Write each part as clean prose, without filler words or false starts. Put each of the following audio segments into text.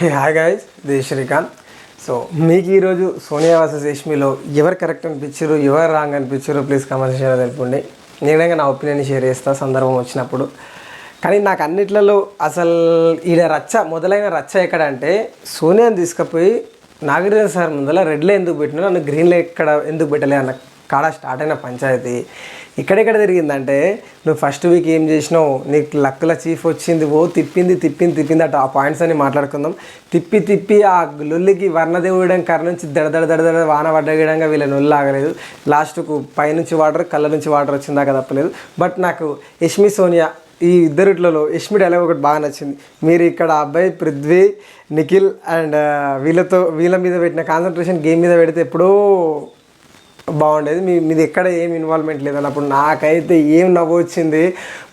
Hi guys, this Srikanth. So మీకు ఈరోజు Sonia versus యష్మిలో ఎవరు కరెక్ట్ అనిపించారు, ఎవరు రాంగ్ అనిపించారు ప్లీజ్ కామెంట్ సెక్షన్లో తెలుపండి. నేను నా ఒపీనియన్ షేర్ చేస్తా సందర్భం వచ్చినప్పుడు. కానీ నాకు అన్నిట్లలో అసలు ఈడ మొదలైన రచ్చ ఎక్కడ అంటే, సోనియాని తీసుకుపోయి నాగార్జున సార్ ముందర రెడ్లో ఎందుకు పెట్టినా, నన్ను గ్రీన్లో ఎక్కడ ఎందుకు పెట్టలే అన్న కాడ స్టార్ట్ అయిన పంచాయతీ ఇక్కడెక్కడ తిరిగిందంటే, నువ్వు ఫస్ట్ వీక్ ఏం చేసినావు, నీకు లక్కుల చీఫ్ వచ్చింది, తిప్పింది అటు ఆ పాయింట్స్ అని మాట్లాడుకుందాం. తిప్పి ఆ లొల్లికి వర్ణదేవుడం కర్ర నుంచి దడదడ వాన పడ్డగడంగా వీళ్ళ నొల్లు ఆగలేదు. లాస్ట్కు పైనుంచి వాటర్ కళ్ళ నుంచి వాటర్ వచ్చిందాకా తప్పలేదు. బట్ నాకు యష్మి సోనియా ఈ ఇద్దరిట్లలో యష్మి డైలాగ్ ఒకటి బాగా నచ్చింది. మీరు ఇక్కడ అబ్బాయి పృథ్వీ, నిఖిల్ అండ్ వీళ్ళ మీద పెట్టిన కాన్సన్ట్రేషన్ గేమ్ మీద పెడితే ఎప్పుడో బాగుండేది. మీది ఎక్కడ ఏం ఇన్వాల్వ్మెంట్ లేదన్నప్పుడు నాకైతే ఏం నవ్వు వచ్చింది,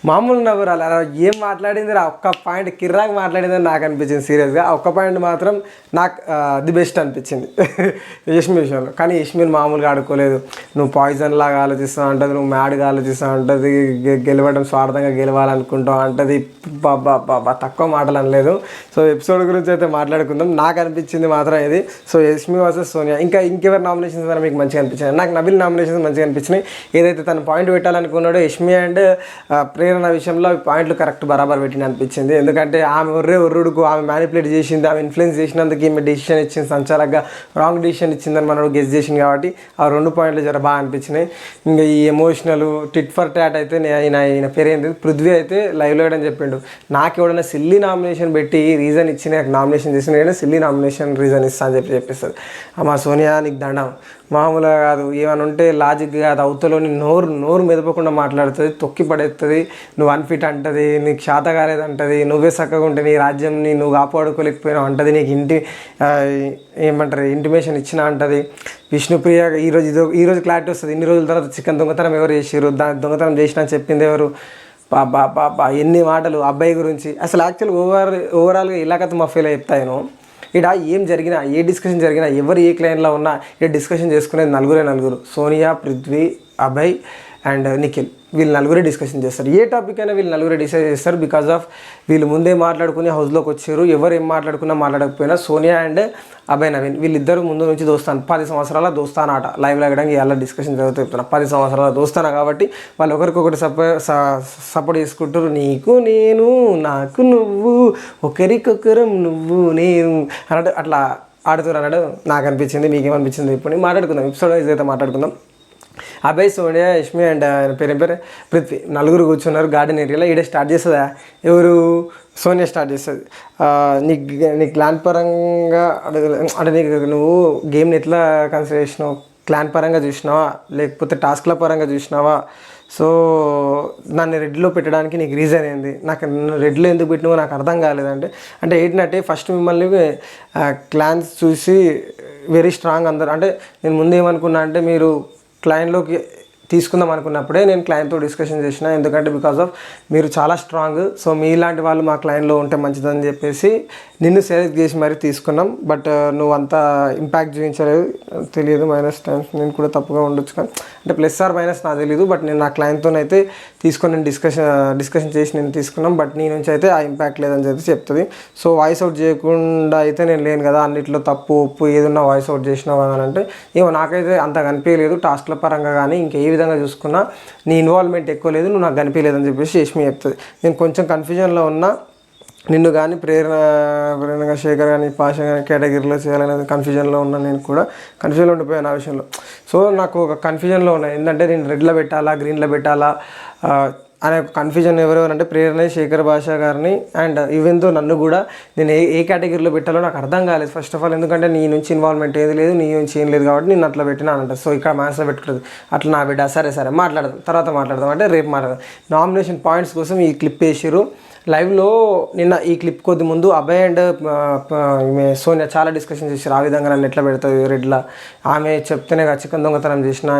మామూలు నవ్వు రాలి. అలా ఏం మాట్లాడింది రా, ఒక్క పాయింట్ కిర్రాక్ మాట్లాడిందని నాకు అనిపించింది సీరియస్గా. ఆ ఒక్క పాయింట్ మాత్రం నాకు ది బెస్ట్ అనిపించింది యష్మి విషయంలో. కానీ యష్మిని మామూలుగా ఆడుకోలేదు. నువ్వు పాయిజన్ లాగా ఆలోచిస్తావు అంటది, నువ్వు మ్యాడ్గా ఆలోచిస్తావు అంటది, గెలవడం స్వార్థంగా గెలవాలనుకుంటావు అంటది. బాబా తక్కువ మాటలు అనలేదు. సో ఎపిసోడ్ గురించి అయితే మాట్లాడుకుందాం. నాకు అనిపించింది మాత్రం ఇది. So Yashmi versus Sonia. ఇంకెవరి నామినేషన్స్ ద్వారా మీకు మంచిగా అనిపించింది? నాకు నబిల్ నామినేషన్స్ మంచిగా అనిపించినాయి. ఏదైతే తను పాయింట్ పెట్టాలనుకున్నాడో యష్మి అండ్ ప్రేరణ విషయంలో పాయింట్లు కరెక్ట్ బరాబర్ పెట్టిన అనిపించింది. ఎందుకంటే ఆమె ఒర్రుడుకు ఆమె మ్యానిపులేట్ చేసింది, ఆమె ఇన్ఫ్లుయెన్స్ చేసినందుకు ఈమె డెసిషన్ ఇచ్చింది, సంచాలకుగా రాంగ్ డెసిషన్ ఇచ్చిందని మనోడు గెస్ చేసింది. కాబట్టి ఆ 2 పాయింట్లు జర బాగా అనిపించినాయి. ఇంకా ఈ ఎమోషనల్ టిట్ ఫర్ టాట్ అయితే ఈయన పేరు ఏంటి, పృథ్వీ అయితే లైవ్లో వేయడం చెప్పిండు. నాకు ఎవడన్నా సిల్లీ నామినేషన్ పెట్టి రీజన్ ఇచ్చి నాకు నామినేషన్ చేసిన సిల్లీ నామినేషన్ రీజన్ ఇస్తా అని చెప్పిస్తుంది. మా సోనియా నీకు దండం, మామూలుగా కాదు. ఏమైనా ఉంటే లాజిక్ కాదు, అవతలోని నోరు మెదపకుండా మాట్లాడుతుంది, తొక్కి పడేస్తుంది, నువ్వు అన్ఫిట్ అంటది, నీకు శాత కాలేదంటది, నువ్వే చక్కగా ఉంటే నీ రాజ్యంని నువ్వు కాపాడుకోలేకపోయినావు అంటది, నీకు ఇంటిమేషన్ ఇచ్చిన అంటది. విష్ణుప్రియ ఈరోజు క్లారిటీ వస్తుంది. ఇన్ని రోజుల తర్వాత చికెన్ దొంగతనం ఎవరు చేసారు, దొంగతనం చేసినా చెప్పింది ఎవరు, బాబా ఎన్ని మాటలు అబ్బాయి గురించి. అసలు యాక్చువల్గా ఓవరాల్గా ఇలాగతో మా ఫీల్ చెప్తాను. ఇక్కడ ఏం జరిగినా, ఏ డిస్కషన్ జరిగినా, ఎవరు ఏ క్లైన్లో ఉన్నా ఇక్కడ డిస్కషన్ చేసుకునేది నలుగురు. సోనియా, పృథ్వీ, అభయ్ అండ్ నిఖిల్, వీళ్ళు నలుగురే డిస్కషన్ చేస్తారు. ఏ టాపిక్ అయినా వీళ్ళు నలుగురే డిసైడ్ చేస్తారు. బికాజ్ ఆఫ్ వీళ్ళు ముందే మాట్లాడుకుని హౌస్లోకి వచ్చారు. ఎవరు ఏం మాట్లాడుకున్నా మాట్లాడకపోయినా సోనియా అండ్ అభయ్ నవీన్ వీళ్ళిద్దరు ముందు నుంచి దోస్తాను, 10 సంవత్సరాల దోస్తానాట. లైవ్ లాగడానికి ఇలా డిస్కషన్ జరుగుతూ చెప్తున్నా. 10 సంవత్సరాల దోస్తానా కాబట్టి వాళ్ళు ఒకరికొకటి సపోర్ట్ చేసుకుంటారు. నీకు నేను, నాకు నువ్వు, ఒకరికొకరం నువ్వు నేను అన్నట్టు అట్లా ఆడుతారు అన్నాడు నాకు అనిపించింది. మీకేమనిపించింది ఇప్పుడు మాట్లాడుకుందాం, ఎపిసోడ్ వైజ్ అయితే మాట్లాడుకుందాం. అభయ్, సోనియా, యష్మి అండ్ ఆయన పేరు పృథ్వీ నలుగురు కూర్చున్నారు గార్డెన్ ఏరియాలో. ఈడే స్టార్ట్ చేస్తుందా, ఎవరు సోనియా స్టార్ట్ చేస్తుంది. నీకు క్లాన్ పరంగా అంటే నువ్వు గేమ్ని ఎట్లా కన్సిడర్ చేసినావు, క్లాన్ పరంగా చూసినావా లేకపోతే టాస్క్ల పరంగా చూసినావా? సో నన్ను రెడ్లో పెట్టడానికి నీకు రీజన్ ఏంది, నాకు రెడ్లో ఎందుకు పెట్టినావో నాకు అర్థం కాలేదంటే ఏంటంటే ఫస్ట్ మిమ్మల్ని క్లాన్స్ చూసి వెరీ స్ట్రాంగ్ అందరు. అంటే నేను ముందేమనుకున్నా అంటే మీరు క్లయింట్లోకి తీసుకుందాం అనుకున్నప్పుడే నేను క్లయింట్తో డిస్కషన్ చేసిన. ఎందుకంటే బికాజ్ ఆఫ్ మీరు చాలా స్ట్రాంగ్, సో మీలాంటి వాళ్ళు మా క్లయింట్లో ఉంటే మంచిదని చెప్పేసి నిన్ను సెలెక్ట్ చేసి మరీ తీసుకున్నాం. బట్ నువ్వు అంత ఇంపాక్ట్ చూపించలేదు, తెలియదు. మైనస్ టైమ్స్ నేను కూడా తప్పుగా ఉండొచ్చు, కానీ అంటే ప్లస్ ఆర్ మైనస్ నాకు తెలియదు. బట్ నేను నా క్లయింట్తోనైతే తీసుకొని నేను డిస్కషన్ చేసి నేను తీసుకున్నాం. బట్ నీ నుంచి అయితే ఆ ఇంపాక్ట్ లేదని చెప్పి చెప్తుంది. సో వాయిస్ అవుట్ చేయకుండా అయితే నేను లేను కదా, అన్నిట్లో తప్పు ఒప్పు ఏదున్నా వాయిస్ అవుట్ చేసినావు అని అంటే ఏమో నాకైతే అంత కనిపించలేదు. టాస్క్ల పరంగా కానీ ఇంకే విధంగా చూసుకున్నా నీ ఇన్వాల్వ్మెంట్ ఎక్కువ లేదు, నువ్వు నాకు కనిపించలేదని చెప్పేసి యష్మి చెప్తుంది. నేను కొంచెం కన్ఫ్యూజన్లో ఉన్నా, నిన్ను కానీ ప్రేరణ శేఖర్ కానీ పాష కానీ కేటగిరీలో చేయాలనేది కన్ఫ్యూజన్లో ఉన్నా. నేను కూడా కన్ఫ్యూజన్లో ఉండిపోయాను ఆ విషయంలో. సో నాకు ఒక కన్ఫ్యూజన్లో ఉన్నాయి, ఏంటంటే నేను రెడ్లో పెట్టాలా గ్రీన్లో పెట్టాలా అనే కన్ఫ్యూజన్ ఎవరెవరంటే ప్రేరణ, శేఖర్ భాష గారిని అండ్ ఈవెన్తో నన్ను కూడా నేను ఏ కేటగిరీలో పెట్టాలో నాకు అర్థం కాలేదు ఫస్ట్ ఆఫ్ ఆల్. ఎందుకంటే నీ నుంచి ఇన్వాల్వ్మెంట్ ఏది లేదు, నీ నుంచి ఏం లేదు కాబట్టి నేను అట్లా పెట్టినానంట. సో ఇక్కడ మ్యాథ్స్లో పెట్టుకుంటుంది అట్లా నా బిడ్డ. సరే మాట్లాడదాం, తర్వాత మాట్లాడదాం అంటే రేపు మాట్లాడదాం. నామినేషన్ పాయింట్స్ కోసం ఈ క్లిప్ వేసారు లైవ్లో. నిన్న ఈ క్లిప్ కొద్ది ముందు అభయ్ అండ్ సోనియా చాలా డిస్కషన్ చేశారు. ఆ విధంగా నన్ను ఎట్లా పెడతావు రెడ్లా, ఆమె చెప్తేనే చికెన్ దొంగతనం చేసిన,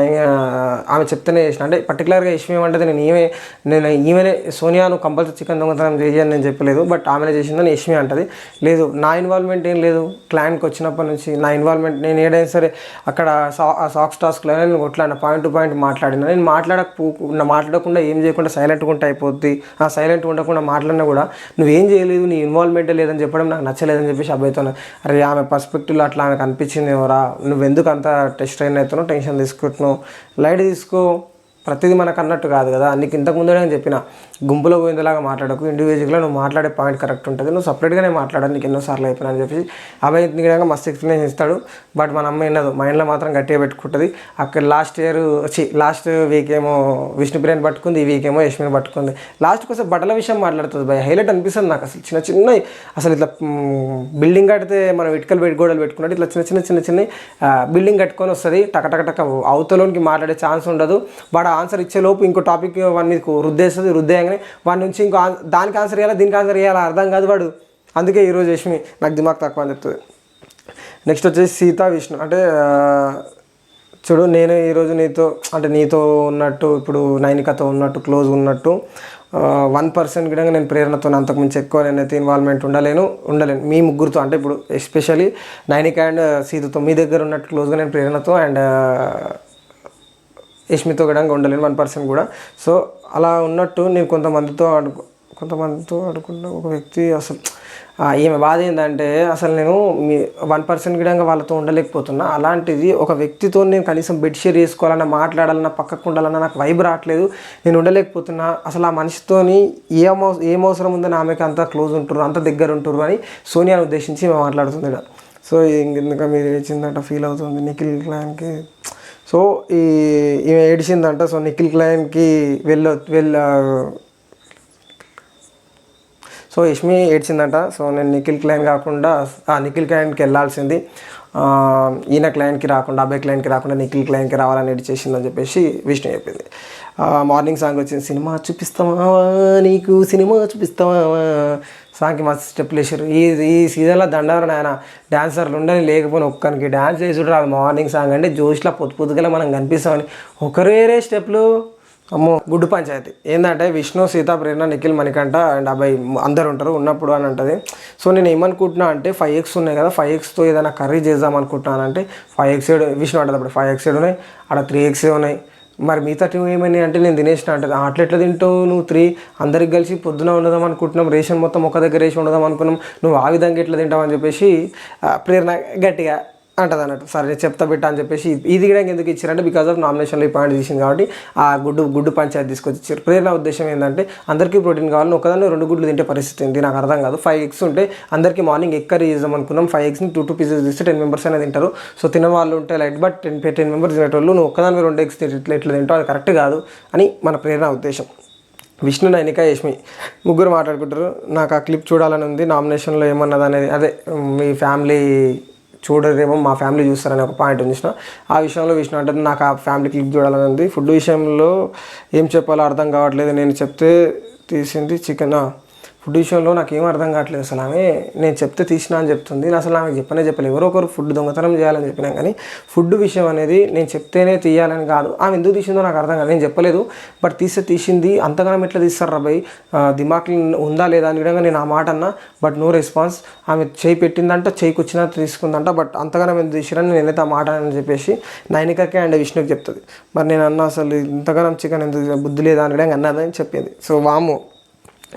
ఆమె చెప్తేనే చేసిన. అంటే పర్టికులర్గా ఇష్యూ ఏమంటే నేను ఈమెనే సోనియాను కంపల్సరీ చికెన్ దొంగతనం చేయని నేను చెప్పలేదు, బట్ ఆమెనే చేసిందని యష్మి అంటది. లేదు, నా ఇన్వాల్వ్మెంట్ ఏం లేదు. క్లయింట్కి వచ్చినప్పటి నుంచి నా ఇన్వాల్వ్మెంట్, నేను ఏదైనా సరే అక్కడ సాక్స్ టాస్క్లో నేను కొట్లాడిన, పాయింట్ టు పాయింట్ మాట్లాడినా. నేను మాట్లాడకుండా ఏం చేయకుండా సైలెంట్గా ఉంటే అయిపోద్ది, సైలెంట్గా ఉండకుండా మాట్లాడిన కన్నా కూడా నువ్వేం చేయలేదు, నీ ఇన్వాల్వ్మెంటే లేదని చెప్పడం నాకు నచ్చలేదని చెప్పేసి అబ్బాయితో అరే ఆమె పర్స్పెక్టివ్లో అట్లా ఆమెకు అనిపించింది ఎవరా, నువ్వెందుకు అంత టెన్షన్ అవుతున్నావు, టెన్షన్ తీసుకుంటున్నావు, లైట్ తీసుకో, ప్రతిదీ మనకు అన్నట్టు కాదు కదా. నీకు ఇంతకు ముందే నేను చెప్పిన గుంపులో పోయిందేలాగా మాట్లాడకు, ఇండివిజువల్గా నువ్వు మాట్లాడే పాయింట్ కరెక్ట్ ఉంటుంది, నువ్వు సపరేట్గానే మాట్లాడాలి, నీకు ఎన్నోసార్లు అయిపోయినా అని చెప్పి అబ్బాయి విధంగా మస్తు ఎక్స్ప్లెయిన్ ఇస్తాడు. బట్ మన అమ్మ వినదు, మైండ్లో మాత్రం గట్టిగా పెట్టుకుంటుంది. అక్కడ లాస్ట్ వీక్ ఏమో విష్ణుప్రియని పట్టుకుంది, ఈ వీక్ ఏమో యష్మిని పట్టుకుంది. లాస్ట్కి వస్తే బట్టల విషయం మాట్లాడుతుంది భయ, హైలైట్ అనిపిస్తుంది నాకు. అసలు చిన్న చిన్న అసలు ఇట్లా బిల్డింగ్ కడితే మనం ఇటుకలు గోడలు పెట్టుకున్నట్టు ఇట్లా చిన్న చిన్న బిల్డింగ్ కట్టుకొని వస్తుంది, టక అవతలోనికి మాట్లాడే ఛాన్స్ ఉండదు. వాడు ఆన్సర్ ఇచ్చేలోపు ఇంకో టాపిక్ వాడిని రుద్దేస్తుంది, రుద్దేయంగానే వాడి నుంచి ఇంకో దానికి ఆన్సర్ చేయాలా, దీనికి ఆన్సర్ చేయాలా అర్థం కాదు వాడు. అందుకే ఈరోజు యష్మి నాకు దిమాగ్ తక్కువ అని చెప్తుంది. నెక్స్ట్ వచ్చేసి సీత విష్ణు. అంటే చూడు, నేను ఈరోజు నీతో ఉన్నట్టు, ఇప్పుడు నైనికతో ఉన్నట్టు క్లోజ్ ఉన్నట్టు 1% కూడా నేను ప్రేరణతో అంతకుమించి ఎక్కువ నేనైతే ఇన్వాల్వ్మెంట్ ఉండలేను. మీ ముగ్గురితో, అంటే ఇప్పుడు ఎస్పెషల్లీ నైనిక అండ్ సీతతో మీ దగ్గర ఉన్నట్టు క్లోజ్గా నేను ప్రేరణతో అండ్ యష్మితో కూడా ఉండలేను 1% కూడా. సో అలా ఉన్నట్టు నేను కొంతమందితో ఆడుకున్న ఒక వ్యక్తి, అసలు ఈమె బాధ ఏంటంటే అసలు నేను 1% కూడా వాళ్ళతో ఉండలేకపోతున్నా. అలాంటిది ఒక వ్యక్తితో నేను కనీసం బెడ్ షేర్ చేసుకోవాలన్నా, మాట్లాడాలన్నా, పక్కకు ఉండాలన్నా నాకు వైబ్ రావట్లేదు, నేను ఉండలేకపోతున్నా. అసలు ఆ మనిషితోని ఏం అవసరం ఉందని ఆమెకి అంత క్లోజ్ ఉంటారు, అంత దగ్గర ఉంటారు అని సోనియాని ఉద్దేశించి మేము మాట్లాడుతుంది ఇక్కడ. సో ఇంక మీరు ఏడ్చిందంట ఫీల్ అవుతుంది నిఖిల్ క్లాన్కి. సో ఈమె ఏడిచిందంట. సో నిఖిల్ క్లైన్కి సో యష్మి ఏడ్చిందంట. సో నేను నిఖిల్ క్లైన్ కాకుండా నిఖిల్ క్లైన్కి వెళ్ళాల్సింది, ఈయన క్లైన్కి రాకుండా, అబ్బాయి క్లైన్కి రాకుండా నిఖిల్ క్లైన్కి రావాలని ఏడ్చేసిందని చెప్పేసి విష్ణు చెప్పింది. మార్నింగ్ సాంగ్ వచ్చింది, సినిమా చూపిస్తావా నీకు, సినిమా చూపిస్తావా సాంగ్కి మస్తు స్టెప్లు వేసారు. ఈ సీజన్లో దండారు ఆయన డాన్సర్లు ఉండని, లేకపోయినా ఒక్కరికి డ్యాన్స్ వేసుడు రాదు. మార్నింగ్ సాంగ్ అంటే జోష్లో పొద్దుగా మనం కనిపిస్తామని ఒకరేరే స్టెప్లు, అమ్మో గుడ్డు పంచాయతీ. ఏంటంటే విష్ణు, సీత, ప్రేరణ, నిఖిల్, మణికంఠ అండ్ అబ్బాయి అందరు ఉంటారు ఉన్నప్పుడు అని అంటుంది. సో నేను ఏమనుకుంటున్నా అంటే 5 eggs ఉన్నాయి కదా, 5 eggsతో ఏదైనా కర్రీ చేద్దాం అనుకుంటున్నానంటే 5 eggs విష్ణు అంటుంది అప్పుడు 5 eggs ఉన్నాయి, అక్కడ 3 eggs ఉన్నాయి, మరి మిగతా 2 ఏమని అంటే నేను తినేసిన అంటే అట్లా ఎట్లా తింటావు నువ్వు 3, అందరికి కలిసి పొద్దున ఉండదాం అనుకుంటున్నాం, రేషన్ మొత్తం ఒక దగ్గర వేసి ఉండదాం అనుకున్నాం, నువ్వు ఆ విధంగా ఎట్లా తింటావు అని చెప్పేసి ప్రేరణ గట్టిగా అంటుంది అన్నట్టు. సరే నేను చెప్తా బిట్ట అని చెప్పేసి ఇది కూడా ఎందుకు ఇచ్చారంటే బికాస్ ఆఫ్ నామినేషన్లో ఈ పాయింట్ తీసింది కాబట్టి ఆ గుడ్డు పంచాయతీ తీసుకొచ్చి ఇచ్చారు. ప్రేరణ ఉద్దేశం ఏంటంటే అందరికీ ప్రోటీన్ కావాలి, ఒకదాన్ని 2 గుడ్లు తింటే పరిస్థితి ఏంటి నాకు అర్థం కాదు. 5 eggs ఉంటే అందరికీ మార్నింగ్ ఎగ్ కర్రీ చేద్దాం అనుకున్నాం, 5 eggsని 2 pieces తీస్తే 10 members అనేది తింటారు. సో తిన వాళ్ళు ఉంటే లైట్, బట్ 10 members తినేటోళ్ళు నువ్వు ఒక్కదాన్ని 2 eggs ఎట్లా తింటావు, అది కరెక్ట్ కాదు అని మన ప్రేరణ ఉద్దేశం. విష్ణు, నైనిక, యష్మి ముగ్గురు మాట్లాడుకుంటారు. నాకు ఆ క్లిప్ చూడాలని ఉంది, నామినేషన్లో ఏమన్నది అనేది, అదే మీ ఫ్యామిలీ చూడరేమో మా ఫ్యామిలీ చూస్తారని ఒక పాయింట్ ఉంచిన. ఆ విషయంలో విష్ణు అంటే నాకు ఆ ఫ్యామిలీ క్లిప్ చూడాలని ఉంది. ఫుడ్ విషయంలో ఏం చెప్పాలో అర్థం కావట్లేదు, నేను చెప్తే తీసింది చికెన్. ఫుడ్ విషయంలో నాకు ఏం అర్థం కావట్లేదు. అసలు ఆమె నేను చెప్తే తీసినా అని చెప్తుంది, నేను అసలు ఆమెకు చెప్పలేదు. ఎవరో ఒకరు ఫుడ్ దొంగతనం చేయాలని చెప్పినాం, కానీ ఫుడ్ విషయం అనేది నేను చెప్తేనే తీయాలని కాదు. ఆమె ఎందుకు తీసిందో నాకు అర్థం కాదు, నేను చెప్పలేదు బట్ తీసింది. అంతగానం ఎట్లా తీస్తారు రాబాయ్, దిమాక్ ఉందా లేదా అని విధంగా నేను ఆ మాట అన్నా, బట్ నో రెస్పాన్స్. ఆమె చేయి పెట్టిందంట, చేయికి వచ్చినా తీసుకుందంట, బట్ అంతగానం ఎందుకు తీసిరని నేనైతే ఆ మాట అని చెప్పేసి నైనికకి అండ్ విష్ణుకి చెప్తుంది. మరి నేను అన్నా అసలు ఇంతగానం చికెన్ ఎందుకు బుద్ధి లేదా అని విధంగా అన్నదని చెప్పింది. సో వాము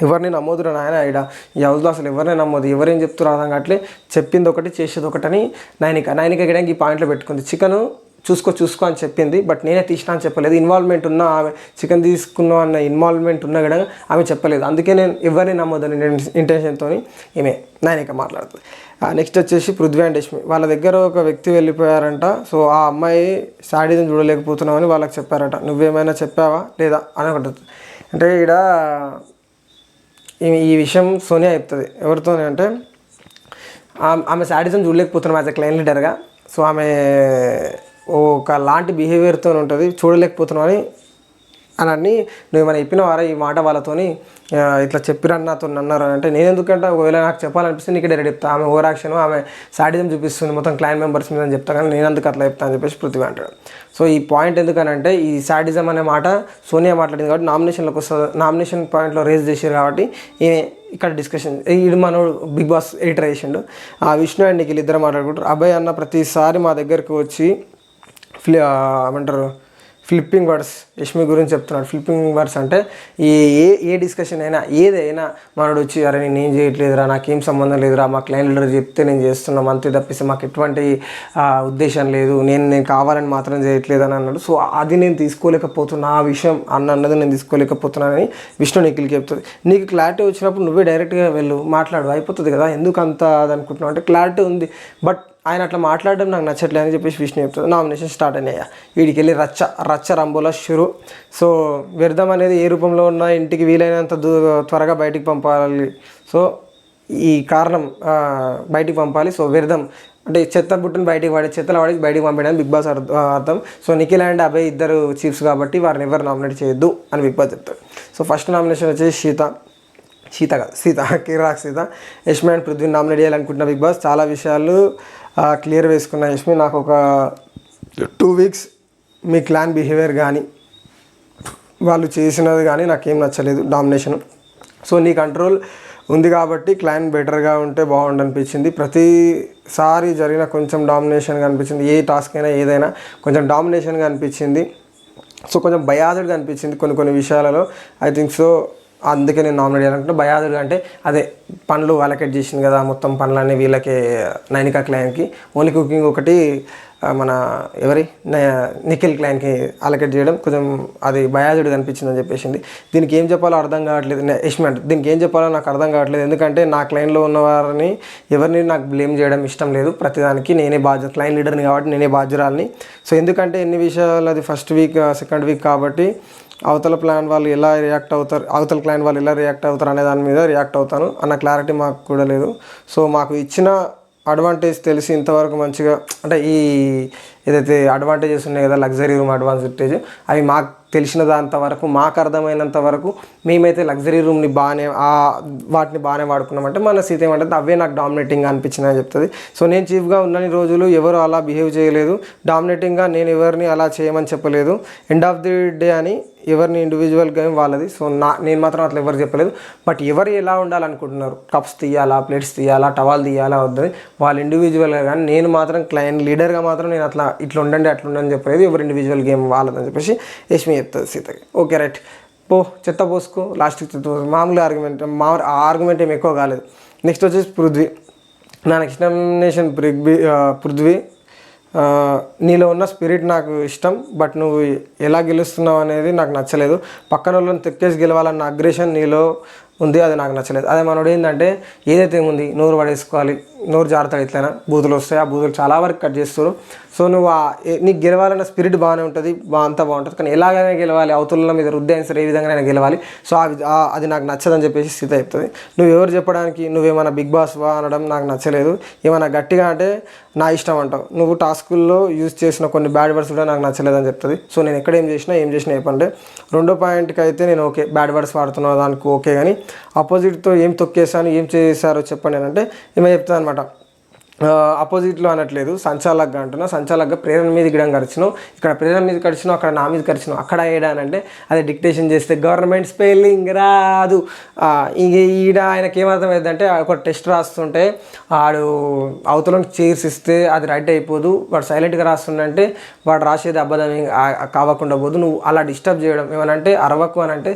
ఎవరిని నమ్మొద్దురా నాయన, ఈడ ఈ హౌస్లో అసలు ఎవరిని నమ్మొద్దు, ఎవరేం చెప్తారు అర్థం కావట్లే, చెప్పింది ఒకటి చేసేది ఒకటని నైనిక గిడానికి ఈ పాయింట్లో పెట్టుకుంది. చికెన్ చూసుకో అని చెప్పింది, బట్ నేనే తీసినా అని చెప్పలేదు. ఇన్వాల్వ్మెంట్ ఉన్న ఆమె, చికెన్ తీసుకున్నా అన్న ఇన్వాల్వ్మెంట్ ఉన్న కూడా ఆమె చెప్పలేదు. అందుకే నేను ఎవరిని నమ్మొద్దని ఇంటెన్షన్తో ఈమె నైనిక మాట్లాడుతుంది. నెక్స్ట్ వచ్చేసి పృథ్వీ అండ్ యష్మి, వాళ్ళ దగ్గర ఒక వ్యక్తి వెళ్ళిపోయారంట. సో ఆ అమ్మాయి శాడీని చూడలేకపోతున్నామని వాళ్ళకి చెప్పారట. నువ్వేమైనా చెప్పావా లేదా అని ఒకటి. అంటే ఇక్కడ ఈ విషయం సోనియా చెప్తుంది ఎవరితోనే అంటే, ఆమె శాడిజం చూడలేకపోతున్నాం యాజ్ ఎ క్లైన్ లీడర్గా. సో ఆమె ఒక లాంటి బిహేవియర్తో ఉంటుంది, చూడలేకపోతున్నాం అని నువ్వు ఏమైనా చెప్పినవారా ఈ మాట వాళ్ళతోని, ఇట్లా చెప్పిరని నాతో అన్నారు అని అంటే, నేను ఎందుకంటే ఒకవేళ నాకు చెప్పాలనిపిస్తే నీకు డైరెక్ట్ చెప్తా. ఆమె ఓవర్ యాక్షన్, ఆమె శాడిజం చూపిస్తుంది మొత్తం క్లైన్ మెంబర్స్ మీద అని చెప్తా, కానీ నేను ఎందుకు అట్లా చెప్తా అని చెప్పేసి పృథ్వీ అంటాడు. సో ఈ పాయింట్ ఎందుకనంటే, ఈ శాడిజం అనే మాట సోనియా మాట్లాడింది కాబట్టి నామినేషన్లోకి వస్తుంది, నామినేషన్ పాయింట్లో రేజ్ చేశారు కాబట్టి ఇక్కడ డిస్కషన్ ఇది మనోడు బిగ్ బాస్ ఎడిటర్ చేసిండు. విష్ణు అండ్ నిఖిల్ ఇద్దరు మాట్లాడుకుంటారు. అబ్బాయి అన్న ప్రతిసారి మా దగ్గరకు వచ్చి ఏమంటారు ఫ్లిప్పింగ్ వర్డ్స్ యష్మి గురించి చెప్తున్నాడు. ఫ్లిప్పింగ్ వర్డ్స్ అంటే ఏ డిస్కషన్ అయినా ఏదైనా మనోడు వచ్చి అరే నేను ఏం చేయట్లేదురా, నాకేం సంబంధం లేదురా, మా క్లయింట్ లీడర్ చెప్తే నేను చేస్తున్నాం అంతే తప్పిస్తే మాకు ఎటువంటి ఉద్దేశం లేదు, నేను కావాలని మాత్రం చేయట్లేదు అని అన్నాడు. సో అది నేను తీసుకోలేకపోతున్నా, ఆ విషయం అన్నది నేను తీసుకోలేకపోతున్నానని విష్ణు నిఖిల్కి చెప్తుంది. నీకు క్లారిటీ వచ్చినప్పుడు నువ్వే డైరెక్ట్గా వెళ్ళు మాట్లాడు, అయిపోతుంది కదా, ఎందుకు అంత అది అనుకుంటున్నావు అంటే క్లారిటీ ఉంది బట్ ఆయన అట్లా మాట్లాడడం నాకు నచ్చట్లేదు అని చెప్పేసి విష్ణు చెప్తుంది. నామినేషన్ స్టార్ట్ అయినాయి, వీడికి వెళ్ళి రచ్చ రంబోలా షురు. సో వ్యర్థం అనేది ఏ రూపంలో ఉన్న ఇంటికి వీలైనంత త్వరగా బయటికి పంపాలి. సో ఈ కారణం బయటికి పంపాలి. సో వ్యర్థం అంటే చెత్త బుట్టను బయటికి చెత్తలు వాడికి బయటికి పంపించడానికి బిగ్ బాస్ అర్థం. సో నిఖిల్ అండ్ అభయ్ ఇద్దరు చీఫ్స్ కాబట్టి వారిని ఎవరు నామినేట్ చేయొద్దు అని బిగ్ బాస్ చెప్తారు. సో ఫస్ట్ నామినేషన్ వచ్చేసి సీత కిరాక్ సీత. యష్మి అండ్ పృథ్వీని నామినేట్ చేయాలనుకుంటున్న బిగ్ బాస్ చాలా విషయాలు క్లియర్ వేసుకున్న యష్మి. నాకు ఒక 2 వీక్స్ మీ క్లాన్ బిహేవియర్ కానీ వాళ్ళు చేసినది కానీ నాకేం నచ్చలేదు డామినేషన్. సో నీ కంట్రోల్ ఉంది కాబట్టి క్లాన్ బెటర్గా ఉంటే బాగుండు అనిపించింది. ప్రతిసారి జరిగిన కొంచెం డామినేషన్గా అనిపించింది. ఏ టాస్క్ అయినా ఏదైనా కొంచెం డామినేషన్గా అనిపించింది. సో కొంచెం బయాజ్డ్గా అనిపించింది కొన్ని విషయాలలో. ఐ థింక్ సో అందుకే నేను నామినేట్ చేయాలనుకుంటే బయాదుగా అంటే అదే పనులు అలకేట్ చేసింది కదా, మొత్తం పనులన్నీ వీళ్ళకి నైనికా క్లైన్కి, ఓన్లీ కుకింగ్ ఒకటి మన నిఖిల్ క్లైన్కి అలకేట్ చేయడం కొంచెం అది బయాజుడిగా అనిపించింది అని చెప్పేసింది. దీనికి ఏం చెప్పాలో అర్థం కావట్లేదు యష్మి అంటే, దీనికి ఏం చెప్పాలో నాకు అర్థం కావట్లేదు. ఎందుకంటే నా క్లైన్లో ఉన్న వారిని ఎవరిని నాకు బ్లేమ్ చేయడం ఇష్టం లేదు. ప్రతిదానికి నేనే క్లైన్ లీడర్ని కాబట్టి నేనే బాధ్యురాలని. సో ఎందుకంటే ఎన్ని విషయాలు అది ఫస్ట్ వీక్ సెకండ్ వీక్ కాబట్టి అవతల క్లైంట్ వాళ్ళు ఎలా రియాక్ట్ అవుతారు అనే దాని మీద రియాక్ట్ అవుతాను అన్న క్లారిటీ మాకు కూడా లేదు. సో మాకు ఇచ్చిన అడ్వాంటేజ్ తెలిసి ఇంతవరకు మంచిగా అంటే ఈ ఏదైతే అడ్వాంటేజెస్ ఉన్నాయి కదా లగ్జరీ రూమ్ అడ్వాంటేజ్ అవి మాకు తెలిసినంత వరకు మాకు అర్థమైనంత వరకు మేమైతే లగ్జరీ రూమ్ని వాటిని బాగానే వాడుకున్నామంటే మన సీత ఏమంటుంది అవే నాకు డామినేటింగ్గా అనిపించింది అని చెప్తుంది. సో నేను చీఫ్గా ఉన్నన్ని రోజులు ఎవరు అలా బిహేవ్ చేయలేదు, డామినేటింగ్గా నేను ఎవరిని అలా చేయమని చెప్పలేదు. ఎండ్ ఆఫ్ ది డే అని ఎవరిని ఇండివిజువల్గా వాళ్ళది. సో నేను మాత్రం అట్లా ఎవరు చెప్పలేదు. బట్ ఎవరు ఎలా ఉండాలనుకుంటున్నారు, కప్స్ తీయాలా, ప్లేట్స్ తీయాలా, టవాల్ తీయాలా వద్దని వాళ్ళు ఇండివిజువల్గా, కానీ నేను మాత్రం క్లైంట్ లీడర్గా మాత్రం నేను ఇట్లా ఉండండి అట్లా ఉండని చెప్పలేదు. ఎవరు ఇండివిజువల్ గేమ్ వాళ్ళదని చెప్పేసి యష్మి చెప్తుంది సీతకి. ఓకే రైట్ చెత్త పోసుకో, లాస్ట్కి చెత్త పోసుకో, మామూలు ఆర్గ్యుమెంట్ ఏమి ఎక్కువ కాలేదు. నెక్స్ట్ వచ్చేసి పృథ్వీ. నా నెక్స్ట్ నామినేషన్ పృథ్వీ. నీలో ఉన్న స్పిరిట్ నాకు ఇష్టం బట్ నువ్వు ఎలా గెలుస్తున్నావు అనేది నాకు నచ్చలేదు. పక్కన వాళ్ళని తెక్కేసి గెలవాలన్న అగ్రెషన్ నీలో ఉంది, అది నాకు నచ్చలేదు. అదే మనోడు ఏంటంటే ఏదైతే ఉంది నోరు పడేసుకోవాలి, నోరు జాగ్రత్తగా ఎట్లయినా బూతులు వస్తాయి, ఆ బూతులు చాలా వరకు కట్ చేస్తారు. సో నువ్వు నీకు గెలవాలన్న స్పిరిట్ బాగానే ఉంటుంది, అంతా బాగుంటుంది, కానీ ఎలాగైనా గెలవాలి, అవతల మీద రుద్దేం సరే ఏ విధంగానైనా గెలవాలి. సో అది నాకు నచ్చదని చెప్పేసి సీత చెప్తుంది. నువ్వు ఎవరు చెప్పడానికి నువ్వేమైనా బిగ్ బాస్ వా అనడం నాకు నచ్చలేదు. ఏమైనా గట్టిగా అంటే నా ఇష్టం అంటావు. నువ్వు టాస్కుల్లో యూజ్ చేసిన కొన్ని బ్యాడ్ వర్డ్స్ కూడా నాకు నచ్చలేదని చెప్తుంది. సో నేను ఎక్కడ ఏం చేసినా చెప్పండి. రెండో పాయింట్కి అయితే నేను ఓకే బ్యాడ్ వర్డ్స్ వాడుతున్నా దానికి ఓకే, కానీ ఆపోజిట్తో ఏం తొక్కేసాను ఏం చేశారో చెప్పండి అని అంటే ఏమో చెప్తాను అనమాట. అపోజిట్లో అనట్లేదు, సంచాలక్గా అంటున్నా. సంచాలక్గా ప్రేరణ మీద గిడం కరిచినావు, ఇక్కడ ప్రేరణ మీద కరిచినావు, అక్కడ నా మీద కరిచినావు, అక్కడ ఏడానంటే అదే డిక్టేషన్ చేస్తే గవర్నమెంట్ స్పెల్లింగ్ రాదు. ఆయనకి ఏమర్థమైందంటే ఒక టెస్ట్ రాస్తుంటే వాడు అవతలని చైర్స్ ఇస్తే అది రైట్ అయిపోదు, వాడు సైలెంట్గా రాస్తుండంటే వాడు రాసేది అబద్ధం కావకుండా పోదు. నువ్వు అలా డిస్టర్బ్ చేయడం ఏమనంటే అరవకు అని అంటే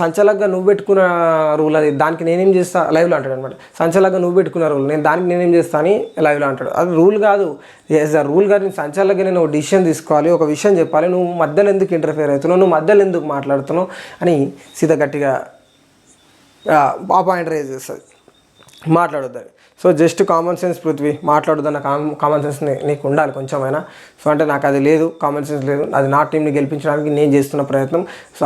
సంచాలక్గా నువ్వు పెట్టుకున్న రూల్ అది, దానికి నేనేం చేస్తా లైవ్లో అంటాడు అనమాట. సంచాలక్గా నువ్వు పెట్టుకున్న రూల్ దానికి నేనేం చేస్తా అని లైవ్లో అంటాడు. అది రూల్ కాదు, రూల్ కాదు. నేను సంచాలకుగా నేను ఒక డిసిషన్ తీసుకోవాలి, ఒక విషయం చెప్పాలి, నువ్వు మధ్యలో ఎందుకు ఇంటర్ఫియర్ అవుతున్నావు, నువ్వు మధ్యలో ఎందుకు మాట్లాడుతున్నావు అని సీత గట్టిగా పాయింట్ రేజ్ చేస్తుంది, మాట్లాడొద్దని. So just common sense Prithvi, మాట్లాడొద్దన్న కామన్ సెన్స్ నీకు ఉండాలి కొంచెమైనా. సో అంటే నాకు అది లేదు, కామన్ సెన్స్ లేదు. అది నా టీంని గెలిపించడానికి నేను చేస్తున్న ప్రయత్నం. సో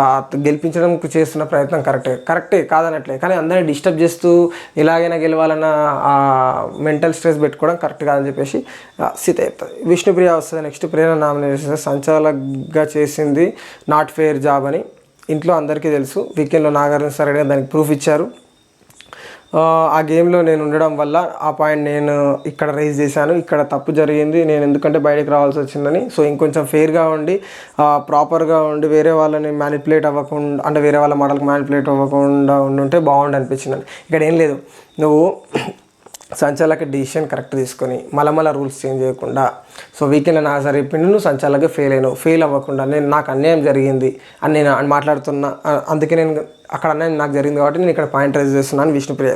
గెలిపించడానికి చేస్తున్న ప్రయత్నం కరెక్టే కాదనట్లే, కానీ అందరినీ డిస్టర్బ్ చేస్తూ ఎలాగైనా గెలవాలన్న మెంటల్ స్ట్రెస్ పెట్టుకోవడం కరెక్ట్ కాదని చెప్పేసి సీత చెప్తుంది. విష్ణుప్రియ వస్తుంది నెక్స్ట్. ప్రేరణ నామినేషన్ సంచాలకుగా చేసింది నాట్ ఫెయిర్ జాబ్ అని ఇంట్లో అందరికీ తెలుసు. వీకెండ్లో నాగార్జున సార్ దానికి ప్రూఫ్ ఇచ్చారు. ఆ గేమ్లో నేను ఉండడం వల్ల ఆ పాయింట్ నేను ఇక్కడ రైజ్ చేశాను, ఇక్కడ తప్పు జరిగింది, నేను ఎందుకంటే బయటకు రావాల్సి వచ్చిందని. సో ఇంకొంచెం ఫెయిర్గా ఉండి ప్రాపర్గా ఉండి వేరే వాళ్ళని మ్యానిపులేట్ అవ్వకుండా, అంటే వేరే వాళ్ళ మాటలకు మ్యానిపులేట్ అవ్వకుండా ఉండుంటే బాగుండు అనిపించింది. ఇక్కడ ఏం లేదు, నువ్వు సంచాలక డిసిషన్ కరెక్ట్ తీసుకొని మళ్ళీ రూల్స్ చేంజ్ చేయకుండా, సో వీకెండ్ నా సరే చెప్పిండు, నువ్వు సంచాలకే ఫెయిల్ అవ్వకుండా నాకు అన్యాయం జరిగింది అని నేను మాట్లాడుతున్నా, అందుకే నేను అక్కడ అన్యాయం నాకు జరిగింది కాబట్టి నేను ఇక్కడ పాయింట్ రైజ్ చేస్తున్నాను విష్ణుప్రియ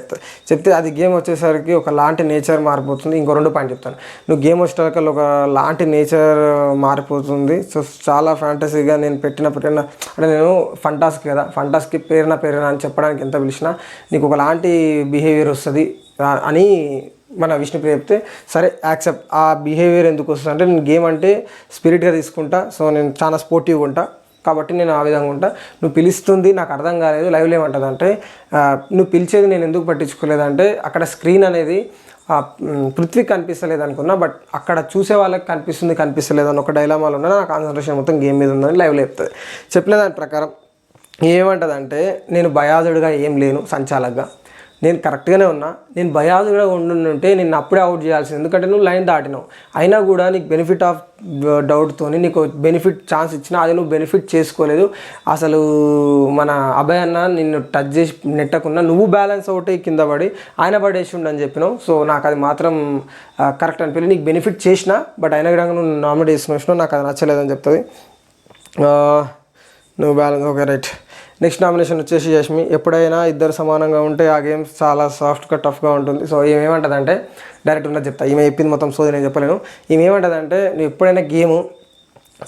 చెప్తే అది గేమ్ వచ్చేసరికి ఒక లాంటి నేచర్ మారిపోతుంది. ఇంకో 2 పాయింట్ చెప్తాను. నువ్వు గేమ్ వచ్చేసరికి ఒక లాంటి నేచర్ మారిపోతుంది. సో చాలా ఫ్యాంటసీగా నేను పెట్టిన అంటే నేను ఫంటాస్కి కదా, ఫంటాస్కి పేరున అని చెప్పడానికి ఎంత పిలిచినా నీకు ఒకలాంటి బిహేవియర్ వస్తుంది అని మన విష్ణుప్రియ చెప్తే, సరే యాక్సెప్ట్. ఆ బిహేవియర్ ఎందుకు వస్తుంది అంటే నేను గేమ్ అంటే స్పిరిట్గా తీసుకుంటా, సో నేను చాలా స్పోర్టివ్గా ఉంటా కాబట్టి నేను ఆ విధంగా ఉంటా. నువ్వు పిలుస్తుంది నాకు అర్థం కాలేదు, లైవ్లో ఏమంటుంది అంటే నువ్వు పిలిచేది నేను ఎందుకు పట్టించుకోలేదంటే అక్కడ స్క్రీన్ అనేది పృథ్వీకి కనిపిస్తలేదు అనుకున్నా, బట్ అక్కడ చూసే వాళ్ళకి కనిపిస్తలేదు అని ఒక డైలామాలో ఉన్నా. నా కాన్సన్ట్రేషన్ మొత్తం గేమ్ మీద ఉందని లైవ్లో చెప్తుంది. చెప్పిన దాని ప్రకారం ఏమంటుందంటే నేను బయాజుడుగా ఏం లేను, సంచాలకుగా నేను కరెక్ట్గానే ఉన్నా. నేను బయాజుగా ఉండుంటే నేను అప్పుడే అవుట్ చేయాల్సింది, ఎందుకంటే నువ్వు లైన్ దాటినావు. అయినా కూడా నీకు బెనిఫిట్ ఆఫ్ డౌట్తో నీకు బెనిఫిట్ ఛాన్స్ ఇచ్చినా అది నువ్వు బెనిఫిట్ చేసుకోలేదు. అసలు మన అభయ్ అన్న నిన్ను టచ్ చేసి నెట్టకున్నా నువ్వు బ్యాలెన్స్ అవుట్ అయ్యి కింద పడి ఆయన పడేసి ఉండని చెప్పినావు. సో నాకు అది మాత్రం కరెక్ట్ అనిపించలేదు. నీకు బెనిఫిట్ చేసినా బట్ అయినా కూడా నువ్వు నామినేట్ చేసుకుని నాకు అది నచ్చలేదని చెప్తుంది. నువ్వు balance okay right. Next nomination వచ్చేసి యష్మి. ఎప్పుడైనా ఇద్దరు సమానంగా ఉంటే ఆ గేమ్ చాలా సాఫ్ట్గా టఫ్గా ఉంటుంది. సో ఏమేమంటుందంటే డైరెక్ట్ ఉన్నది చెప్తా, ఈమె చెప్పింది మొత్తం సోది నేను చెప్పలేను. ఏమేమంటుందంటే నువ్వు ఎప్పుడైనా గేము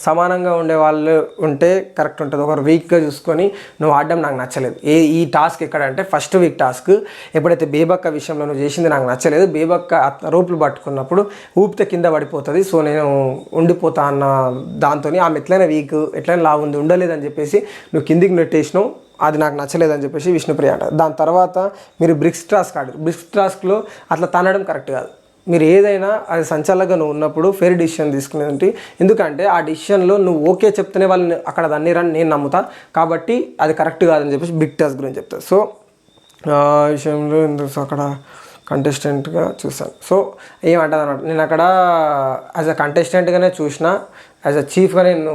సమానంగా ఉండే వాళ్ళు ఉంటే కరెక్ట్ ఉంటుంది. ఒకరు వీక్గా చూసుకొని నువ్వు ఆడడం నాకు నచ్చలేదు. ఈ టాస్క్ ఎక్కడంటే ఫస్ట్ వీక్ టాస్క్ ఎప్పుడైతే బేబక్క విషయంలో నువ్వు చేసింది నాకు నచ్చలేదు. బేబక్క రోపులు పట్టుకున్నప్పుడు ఊపితే కింద పడిపోతుంది, సో నేను ఉండిపోతా అన్న దాంతో ఆమె ఎట్లయినా వీక్ ఎట్లయినా లావు ఉంది ఉండలేదని చెప్పేసి నువ్వు కిందికి నెట్టేసినావు, అది నాకు నచ్చలేదని చెప్పేసి విష్ణుప్రియ అంటారు. దాని తర్వాత మీరు బ్రిక్స్ టాస్క్ ఆడారు. బ్రిక్స్ టాస్క్లో అట్లా తనడం కరెక్ట్ కాదు. మీరు ఏదైనా అది సంచాలకంగా నువ్వు ఉన్నప్పుడు ఫెయిర్ డిసిషన్ తీసుకునేది, ఎందుకంటే ఆ డిసిషన్లో నువ్వు ఓకే చెప్తేనే వాళ్ళని అక్కడ దాన్ని నేను నమ్ముతా, కాబట్టి అది కరెక్ట్ కాదని చెప్పేసి బిగ్ టాస్క్ గురించి చెప్తాను. సో ఆ విషయంలో ఎందుకు అక్కడ కంటెస్టెంట్గా చూసాను. సో ఏమంటుంది అన్నమాట, నేను అక్కడ యాజ్ అ కంటెస్టెంట్గానే చూసిన, యాజ్ అ చీఫ్గా నేను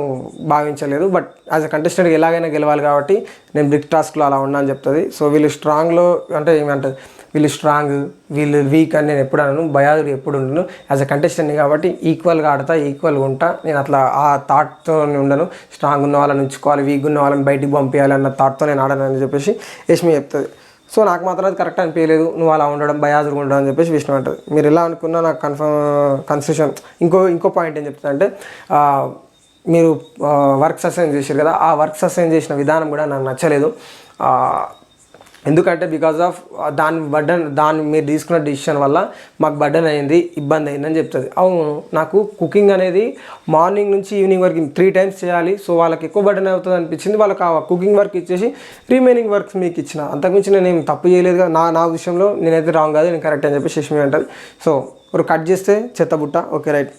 భావించలేదు. బట్ యాజ్ అ కంటెస్టెంట్గా ఎలాగైనా గెలవాలి కాబట్టి నేను బిగ్ టాస్క్లో అలా ఉన్నా అని చెప్తుంది. సో వీళ్ళు స్ట్రాంగ్లో అంటే ఏమంటుంది, వీళ్ళు స్ట్రాంగ్ వీళ్ళు వీక్ అని నేను ఎప్పుడు అనను, భయాదుడు ఎప్పుడు ఉండను. యాజ్ అ కంటెస్టెంట్ని కాబట్టి ఈక్వల్గా ఆడతా, ఈక్వల్గా ఉంటా. నేను అట్లా ఆ థాట్తో ఉండను. స్ట్రాంగ్ ఉన్న వాళ్ళని ఉంచుకోవాలి, వీక్ ఉన్న వాళ్ళని బయటికి పంపించాలి అన్న థాట్తో నేను ఆడను అని చెప్పేసి యష్మి చెప్తుంది. సో నాకు మాత్రం అది కరెక్ట్ అనిపించలేదు, నువ్వు అలా ఉండడం భయాదుగా ఉండడం అని చెప్పేసి విష్ణు అంటుంది. మీరు ఎలా అనుకున్నా నాకు కన్ఫ్యూషన్. ఇంకో పాయింట్ ఏం చెప్తుందంటే మీరు వర్క్స్ అసైన్ చేశారు కదా, ఆ వర్క్స్ అసైన్ చేసిన విధానం కూడా నాకు నచ్చలేదు. ఎందుకంటే బికాజ్ ఆఫ్ దాన్ని మీరు తీసుకున్న డిసిషన్ వల్ల మాకు బర్డన్ అయింది, ఇబ్బంది అయిందని చెప్తుంది. అవును, నాకు కుకింగ్ అనేది మార్నింగ్ నుంచి ఈవినింగ్ వరకు 3 times చేయాలి, సో వాళ్ళకి ఎక్కువ బర్డన్ అవుతుంది అనిపించింది. వాళ్ళకి ఆ కుకింగ్ వర్క్ ఇచ్చేసి రిమైనింగ్ వర్క్స్ మీకు ఇచ్చిన, అంతకుమించి నేను ఏం తప్పు చేయలేదు కదా, నా విషయంలో నేనైతే రాంగ్ కాదు, నేను కరెక్ట్ అని చెప్పి యష్మి అంటుంది. సో ఒక కట్ చేస్తే చెత్తబుట్ట, ఓకే రైట్.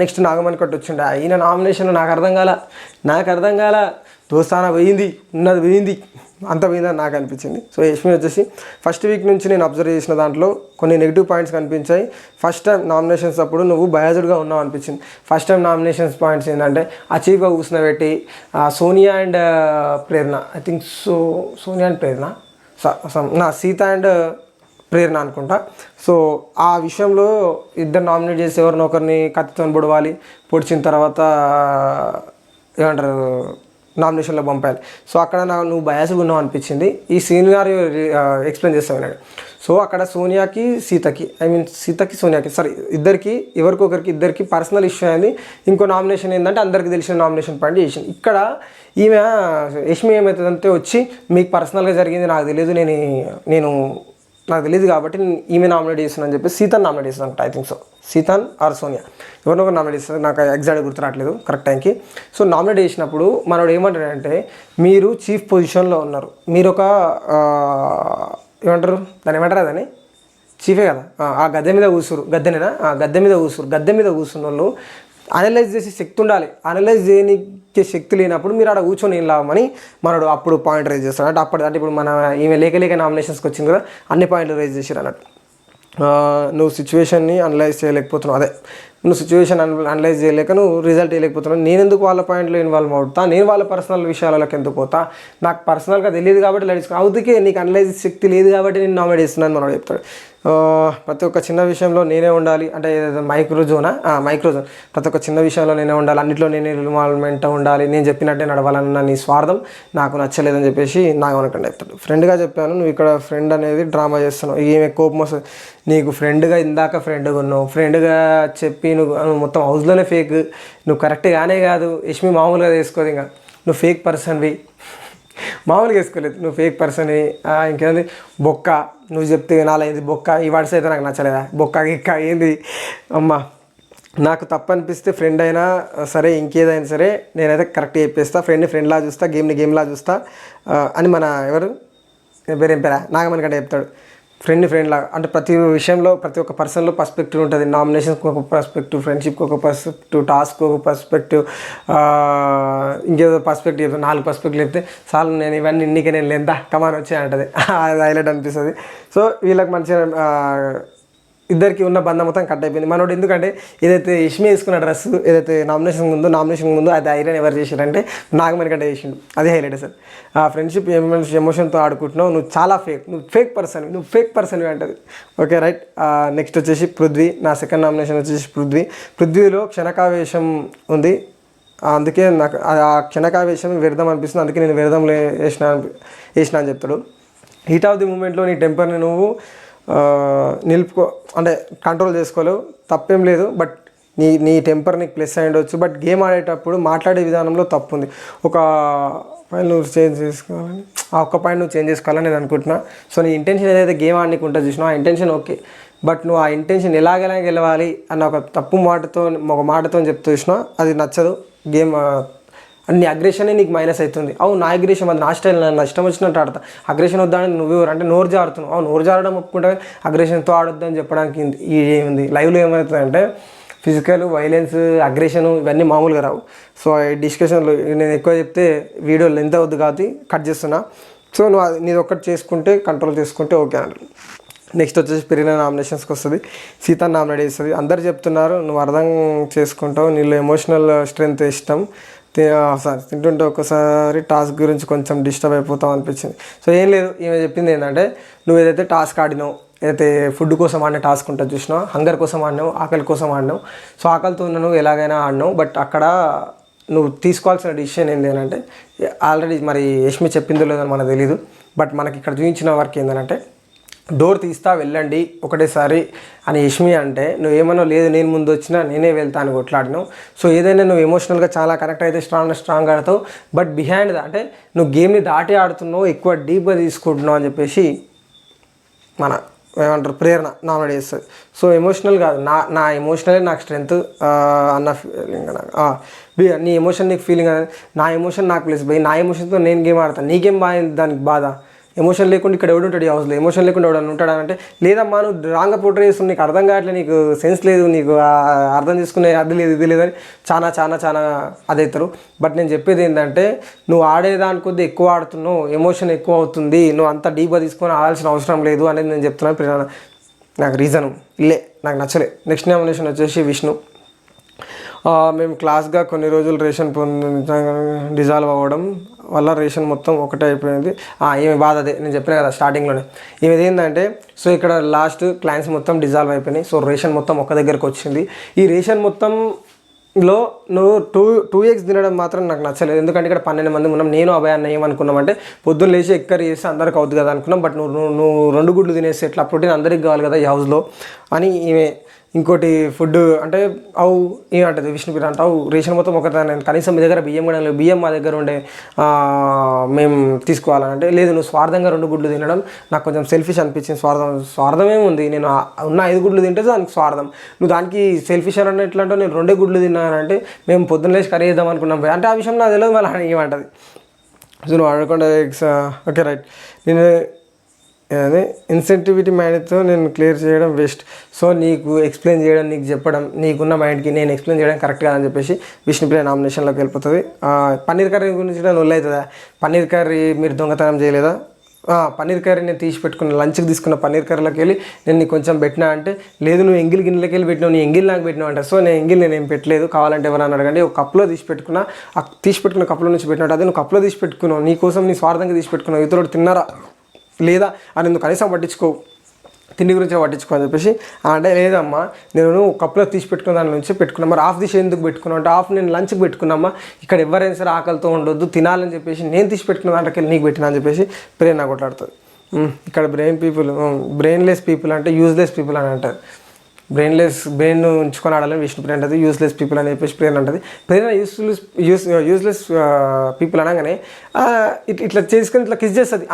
నెక్స్ట్ నాగమణి కట్టు వచ్చిండే, ఈయన నామినేషన్ నాకు అర్థం కాల దోస్తానా పోయింది, ఉన్నది పోయింది, అంత పోయిందని నాకు అనిపించింది. సో యష్మి వచ్చేసి ఫస్ట్ వీక్ నుంచి నేను అబ్జర్వ్ చేసిన దాంట్లో కొన్ని నెగిటివ్ పాయింట్స్ కనిపించాయి. ఫస్ట్ టైం నామినేషన్స్ అప్పుడు నువ్వు బయాజుడ్గా ఉన్నావు అనిపించింది. ఫస్ట్ టైం నామినేషన్స్ పాయింట్స్ ఏంటంటే ఆ చీఫ్గా కూర్చున్నబెట్టి Sonia and Prerana, I think Sonia and Prerana, Sita and Prerana అనుకుంటా. సో ఆ విషయంలో ఇద్దరు నామినేట్ చేసి ఎవరినొకరిని కత్తితో పొడిచిన తర్వాత ఏమంటారు నామినేషన్లో పంపాలి. సో అక్కడ నువ్వు బయాస్గా ఉన్నావు అనిపించింది. ఈ సీనియర్ ఎక్స్ప్లెయిన్ చేస్తావు అన్నాడు. సో అక్కడ సోనియాకి సీతకి సోనియాకి ఇద్దరికి ఇద్దరికి పర్సనల్ ఇష్యూ అయింది. ఇంకో నామినేషన్ ఏంటంటే అందరికి తెలిసిన నామినేషన్ పాయింట్ చేసింది. ఇక్కడ ఈమె యష్మి ఏమవుతుందంటే వచ్చి మీకు పర్సనల్గా జరిగింది నాకు తెలియదు, నాకు తెలియదు కాబట్టి ఈమె నామినేట్ చేస్తున్నాను అని చెప్పి సీతన్ నామినేట్ చేస్తాను. ఐ థింక్ సో సీతన్ ఆర్ సోనియా ఎవరినొకరు నామినేట్ చేస్తారు, నాకు ఎగ్జాక్ట్ గుర్తు రావట్లేదు కరెక్ట్ టైంకి. సో నామినేట్ చేసినప్పుడు మనోడు ఏమంటాడంటే మీరు చీఫ్ పొజిషన్లో ఉన్నారు, మీరు ఒక దాన్ని ఏమంటారు అదని చీఫే కదా, ఆ గద్దె మీద కూర్చున్న వాళ్ళు అనలైజ్ చేసే శక్తి ఉండాలి. అనలైజ్ చేయనికే శక్తి లేనప్పుడు మీరు ఆడ కూర్చొని ఏం లాభమని మనడు అప్పుడు పాయింట్ రైజ్ చేస్తాడు. అంటే ఇప్పుడు మన ఈమె లేక నామినేషన్స్కి వచ్చింది కదా, అన్ని పాయింట్లు రైజ్ చేశారు అన్నట్టు. నువ్వు సిచ్యువేషన్ని అనలైజ్ చేయలేకపోతున్నావు, నువ్వు సిచ్యువేషన్ అనలైజ్ చేయలేక నువ్వు రిజల్ట్ చేయలేకపోతున్నావు. నేను ఎందుకు వాళ్ళ పాయింట్లో ఇన్వాల్వ్ అవుతా, నేను వాళ్ళ పర్సనల్ విషయాలకు ఎందుకు పోతా, నాకు పర్సనల్గా తెలియదు కాబట్టి లైట్ అవుతుకే నీకు అనలైజ్ శక్తి లేదు కాబట్టి నేను నామినేట్ చేస్తున్నాను మనోడు చెప్తాడు. ప్రతి ఒక్క చిన్న విషయంలో నేనే ఉండాలి, అంటే మైక్రోజోన్ ప్రతి ఒక్క చిన్న విషయంలో నేనే ఉండాలి, అన్నింటిలో నేనే ఇన్వాల్వ్మెంట్ ఉండాలి, నేను చెప్పినట్టే నడవాలన్న నీ స్వార్థం నాకు నచ్చలేదని చెప్పేసి నాగమనకండి చెప్తాడు. ఫ్రెండ్గా చెప్పాను, నువ్వు ఇక్కడ ఫ్రెండ్ అనేది డ్రామా చేస్తున్నావు, ఏమే కోపం వస్తుంది నీకు. ఫ్రెండ్గా ఇందాక ఫ్రెండ్గా ఉన్నావు, ఫ్రెండ్గా చెప్పి నువ్వు మొత్తం హౌస్లోనే ఫేక్, నువ్వు కరెక్ట్గానే కాదు. యష్మి మామూలుగా తీసుకోదు, ఇంకా నువ్వు ఫేక్ పర్సన్వి, మామూలుగా వేసుకోలేదు, నువ్వు ఫేక్ పర్సన్వి. ఇంకేంది బొక్క, నువ్వు చెప్తే వినాలైంది బొక్క, ఈ వర్డ్స్ అయితే నాకు నచ్చలేదా, బొక్క గిక్క ఏంది అమ్మ. నాకు తప్పు అనిపిస్తే ఫ్రెండ్ అయినా సరే ఇంకేదైనా సరే నేనైతే కరెక్ట్ చెప్పేస్తా, ఫ్రెండ్లా చూస్తా, గేమ్లా చూస్తా అని మన ఎవరు పేరేం పేరా నాగమణి చెప్తాడు. ఫ్రెండ్లా అంటే ప్రతి విషయంలో ప్రతి ఒక్క పర్సన్లో పర్స్పెక్టివ్ ఉంటుంది. నామినేషన్స్కి ఒక పర్స్పెక్టివ్, ఫ్రెండ్షిప్కి ఒక పర్స్పెక్టివ్, టాస్క్కి ఒక పర్స్పెక్టివ్, ఇంకేదో పర్స్పెక్టివ్ చెప్తాను. 4 పర్స్పెక్టివ్ చెప్తే చాలు, నేను ఇవన్నీ ఇన్నికే నేను లేదా కమాన్ వచ్చాయంటది, అది హైలైట్ అనిపిస్తుంది. సో వీళ్ళకి మంచిగా ఇద్దరికి ఉన్న బంధం మొత్తం కట్ అయిపోయింది. మనోడు ఎందుకంటే ఏదైతే యష్మి వేసుకున్న డ్రెస్ ఏదైతే నామినేషన్ ముందు అది ఐరన్ ఎవరు చేశారంటే నాగమణి కంటే చేసిండు, అదే హైలైట్ సార్. ఆ ఫ్రెండ్షిప్ ఎమోషన్తో ఆడుకుంటున్నావు, నువ్వు చాలా నువ్వు ఫేక్ పర్సన్ అంటది. Okay right. నెక్స్ట్ వచ్చేసి పృథ్వీ. నా సెకండ్ నామినేషన్ వచ్చేసి పృథ్వీలో క్షణకావేశం ఉంది, అందుకే నాకు ఆ క్షణకావేశం వ్యర్థం అనిపిస్తుంది, అందుకే నేను వ్యర్థంలో వేసిన అని చెప్తాడు. హీట్ ఆఫ్ ది మూమెంట్లో నీ టెంపర్ని నువ్వు నిలుపుకో అంటే కంట్రోల్ చేసుకోలేవు, తప్పేం లేదు. బట్ నీ టెంపర్ నీకు ప్లస్ అయి ఉండవచ్చు, బట్ గేమ్ ఆడేటప్పుడు మాట్లాడే విధానంలో తప్పు ఉంది. ఒక పాయింట్ నువ్వు చేంజ్ చేసుకోవాలని నేను అనుకుంటున్నా. సో నీ ఇంటెన్షన్ ఏదైతే గేమ్ ఆడనీకు ఉంటుంది చూసినా ఆ ఇంటెన్షన్ ఓకే, బట్ నువ్వు ఆ ఇంటెన్షన్ ఎలాగైనా గెలవాలి అన్న ఒక తప్పు మాటతో చెప్తూ చూసినా అది నచ్చదు. గేమ్ నీ అగ్రెషనే నీకు మైనస్ అవుతుంది. నా అగ్రెషన్ అది నా స్టైల్, నన్ను ఇష్టం వచ్చినట్టు ఆడతా. అగ్రెషన్ వద్దాని నువ్వు అంటే నోరు జారుతున్నావు, నోరు జారడం ఒప్పుకుంటే అగ్రెషన్తో ఆడొద్దు అని చెప్పడానికి ఏముంది. లైవ్లో ఏమవుతుందంటే ఫిజికల్ వైలెన్స్, అగ్రెషన్ ఇవన్నీ మామూలుగా రావు. సో ఈ డిస్కషన్లో నేను ఎక్కువ చెప్తే వీడియో లెంత్ అవుద్ది కాబట్టి కట్ చేస్తున్నా. సో నువ్వు నీది ఒక్కటి చేసుకుంటే కంట్రోల్ చేసుకుంటే ఓకే అండి. నెక్స్ట్ వచ్చేసి పెరిగిన నామినేషన్స్కి వస్తుంది, సీత నామినేట్ చేస్తుంది. అందరు చెప్తున్నారు నువ్వు అర్థం చేసుకుంటావు, నీళ్ళు ఎమోషనల్ స్ట్రెంగ్త్ ఇష్టం, తింటుంటే ఒక్కసారి టాస్క్ గురించి కొంచెం డిస్టర్బ్ అయిపోతాం అనిపించింది. సో ఏం లేదు, ఈమె చెప్పింది ఏంటంటే నువ్వు ఏదైతే టాస్క్ ఆడినావు, ఏదైతే ఫుడ్ కోసం ఆడిన టాస్క్ ఉంటుంది చూసినా, హంగర్ కోసం ఆడినావు, ఆకలి కోసం ఆడినావు. సో ఆకలితో నువ్వు ఎలాగైనా ఆడినావు, బట్ అక్కడ నువ్వు తీసుకోవాల్సిన డిసిషన్ ఏంటి అంటే ఆల్రెడీ మరి యష్మి చెప్పిందో లేదని మనకు తెలీదు, బట్ మనకి ఇక్కడ చూపించిన వర్క్ ఏంటంటే డోర్ తీస్తా వెళ్ళండి ఒకటేసారి అని యష్మి అంటే నువ్వేమన్నా లేదు నేను ముందు వచ్చినా నేనే వెళ్తాను కొట్లాడినావు. సో ఏదైనా నువ్వు ఎమోషనల్గా చాలా కరెక్ట్ అయితే స్ట్రాంగ్ ఆడతావు, బట్ బిహైండ్ అంటే నువ్వు గేమ్ని దాటి ఆడుతున్నావు, ఎక్కువ డీప్గా తీసుకుంటున్నావు అని చెప్పేసి మన ఏమంటారు ప్రేరణ నామినేట్ చేస్తుంది. సో ఎమోషనల్ కాదు, నా ఎమోషనలే నాకు స్ట్రెంగ్త్ అన్న ఫీలింగ్. నీ ఎమోషన్ నీకు ఫీలింగ్ అనేది, నా ఎమోషన్ నాకు ప్లేస్ పోయి నా ఎమోషన్తో నేను గేమ్ ఆడతాను, నీకేం దానికి బాధ. ఎమోషన్ లేకుండా ఇక్కడ ఎవడు ఉంటాడు, హౌస్లో ఎమోషన్ లేకుండా ఎవడన్నా ఉంటాడా అంటే లేదమ్మా నువ్వు రాంగ్ పోర్ట్రే చేస్తుంది, నీకు అర్థం కావట్లేదు, నీకు సెన్స్ లేదు, నీకు అర్థం చేసుకునే అది లేదు ఇది లేదని చాలా అదవుతారు. బట్ నేను చెప్పేది ఏంటంటే నువ్వు ఆడేదాని కొద్దీ ఎక్కువ ఆడుతున్నావు, ఎమోషన్ ఎక్కువ అవుతుంది, నువ్వు అంత డీప్గా తీసుకొని ఆడాల్సిన అవసరం లేదు అనేది నేను చెప్తున్నాను. నాకు రీజన్ ఇల్లే, నాకు నచ్చలే. నెక్స్ట్ నామినేషన్ వచ్చేసి విష్ణు. మేము క్లాస్గా కొన్ని రోజులు రేషన్ డిజాల్వ్ అవ్వడం వల్ల రేషన్ మొత్తం ఒకటే అయిపోయింది. ఈమె బాధ అదే నేను చెప్పిన కదా స్టార్టింగ్లోనే. ఈమె ఏంటంటే సో ఇక్కడ లాస్ట్ క్లైన్స్ మొత్తం డిజాల్వ్ అయిపోయినాయి. సో రేషన్ మొత్తం ఒక దగ్గరకు వచ్చింది. ఈ రేషన్ మొత్తంలో నువ్వు 2 eggs తినడం మాత్రం నాకు నచ్చలేదు. ఎందుకంటే ఇక్కడ 12 మంది ఉన్నాం, నేను అభయ అన్న ఏమనుకున్నామంటే పొద్దున్న లేచి ఎక్కరి చేసి అందరికి అవుతుంది కదా అనుకున్నాం. బట్ నువ్వు 2 గుడ్లు తినేసి ఎట్లా ప్రోటీన్ అందరికి కావాలి కదా ఈ హౌస్లో అని ఈమె. ఇంకోటి ఫుడ్ అంటే ఏమంటుంది విష్ణుప్రియ అంటే రేషన్ మొత్తం ఒక కనీసం మీ దగ్గర బియ్యం కూడా లేదు, బియ్యం మా దగ్గర ఉండే మేము తీసుకోవాలంటే లేదు నువ్వు స్వార్థంగా 2 గుడ్లు తినడం నాకు కొంచెం సెల్ఫిష్ అనిపించింది. స్వార్థమేముంది, నేను ఉన్న 5 గుడ్లు తింటే దానికి స్వార్థం, నువ్వు దానికి సెల్ఫిష్ అని ఎట్లా అంటే నేను 2 గుడ్లు తిన్నానంటే మేము పొద్దున్న లేచి కర్రీ చేద్దాం అనుకున్నాం అంటే ఆ విషయం నాకు తెలియదు మళ్ళీ ఏమంటుంది. సో నువ్వు అడగకుండా ఓకే రైట్. నేను అదే ఇన్సెంటివిటీ మైండ్తో నేను క్లియర్ చేయడం వేస్ట్. సో నీకు ఎక్స్ప్లెయిన్ చేయడం, నీకు చెప్పడం, నీకున్న మైండ్కి నేను ఎక్స్ప్లెయిన్ చేయడం కరెక్ట్ కాదని చెప్పేసి విష్ణుప్రియ నామినేషన్లోకి వెళ్ళిపోతుంది. పన్నీర్ కర్రీ గురించి నొల్లు అవుతుందా, పన్నీర్ కర్రీ మీరు దొంగతనం చేయలేదా, పన్నీర్ కర్రీ నేను తీసి పెట్టుకున్న లంచ్కి తీసుకున్న పన్నీర్ కర్రీలోకి వెళ్ళి నేను నీకు కొంచెం పెట్టినా అంటే లేదు నువ్వు ఎంగిల్ గిన్నెలకి వెళ్ళి పెట్టినావు, నీ ఎంగిల్ నాకు పెట్టినావు అంటే. సో నేను ఎంగిల్ నేనేం పెట్టలేదు, కావాలంటే ఎవరన్నా అడగండి. ఒక కప్లో తీసి పెట్టుకున్న కప్లో నుంచి పెట్టినట్టు అదే నువ్వు కప్లో తీసి పెట్టుకున్నావు, నీ కోసం నీ స్వార్థంగా తీసి పెట్టుకున్నావు, ఇతరుడు తిన్నారా లేదా అని నువ్వు కనీసం పట్టించుకోవు. తిండి గురించి పట్టించుకో అని చెప్పేసి అంటే లేదమ్మా నేను కప్పులో తీసి పెట్టుకున్న దాని నుంచి పెట్టుకున్నా, మరి హాఫ్ తీసి ఎందుకు పెట్టుకున్నావు అంటే హాఫ్ నేను లంచ్కి పెట్టుకున్నామ్మా, ఇక్కడ ఎవరైనా సరే ఆకలితో ఉండొద్దు తినాలని చెప్పేసి నేను తీసి పెట్టుకున్న దాంట్లోకి నీకు పెట్టినా అని చెప్పేసి ప్రేరణ కొట్లాడుతుంది. ఇక్కడ బ్రెయిన్లెస్ పీపుల్ అంటే యూజ్లెస్ పీపుల్ అని అంటారు. బ్రెయిన్ ఉంచుకొని ఆడాలని విష్ణుప్రియ అంటది, యూస్లెస్ పీపుల్ అని చెప్పేసి ప్రేరణ అంటది. ప్రేరణ యూస్లెస్ పీపుల్ అనగానే ఇట్లా చేసుకొని ఇట్లా కిస్ చేస్తుంది.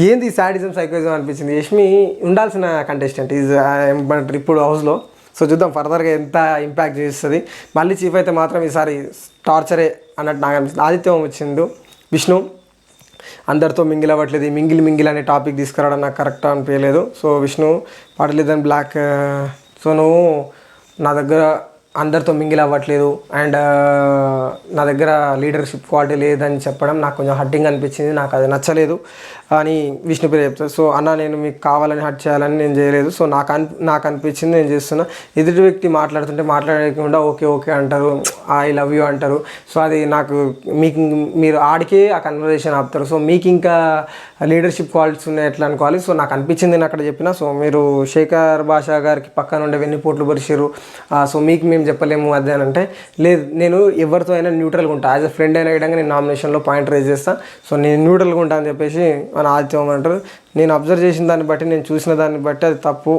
ఏంది శాడిజం సైకోయిజం అనిపించింది. యష్మి ఉండాల్సిన కంటెస్టెంట్ ఏమంటారు ఇప్పుడు హౌస్లో. సో చూద్దాం ఫర్దర్గా ఎంత ఇంపాక్ట్ చేస్తుంది. మళ్ళీ చీఫ్ అయితే మాత్రం ఈసారి టార్చరే అన్నట్టు నాకు అనిపిస్తుంది. ఆదిత్యం వచ్చిండు, విష్ణు అందరితో మింగిల్ అవ్వట్లేదు, మింగిల్ అనే టాపిక్ తీసుకురావడం నాకు కరెక్ట్ అనిపించలేదు. సో విష్ణు పాటలేదని బ్లాక్, సో నువ్వు నా దగ్గర అందరితో మింగిల్ అవ్వట్లేదు అండ్ నా దగ్గర లీడర్షిప్ క్వాలిటీ లేదని చెప్పడం నాకు కొంచెం హర్టింగ్ అనిపించింది, నాకు అది నచ్చలేదు అని విష్ణుప్రియ చెప్తారు. సో అన్న నేను మీకు కావాలని హర్ట్ చేయాలని నేను చేయలేదు, సో నాకు అనిపించింది నేను చేస్తున్నా. ఎదుటి వ్యక్తి మాట్లాడుతుంటే మాట్లాడకుండా ఓకే అంటారు, ఐ లవ్ యూ అంటారు. సో అది నాకు మీరు ఆడికే ఆ కన్వర్జేషన్ ఆపుతారు. సో మీకు ఇంకా లీడర్షిప్ క్వాలిటీస్ ఉన్నాయి ఎట్లా అనుకోవాలి. సో నాకు అనిపించింది నేను అక్కడ చెప్పిన. సో మీరు శేఖర్ భాషా గారికి పక్కన ఉండే వెన్నుపోట్లు పరిచారు, సో మీకు మేము చెప్పలేము అది అని అంటే లేదు, నేను ఎవరితో అయినా న్యూట్రల్గా ఉంటాను. యాజ్ అ ఫ్రెండ్ అయినా విధంగా నేను నామినేషన్లో పాయింట్ రైజ్ చేస్తాను. సో నేను న్యూట్రల్గా ఉంటాను అని చెప్పేసి మన ఆదిత్యం అంటారు. నేను అబ్జర్వ్ చేసిన దాన్ని బట్టి, నేను చూసిన దాన్ని బట్టి అది తప్పు,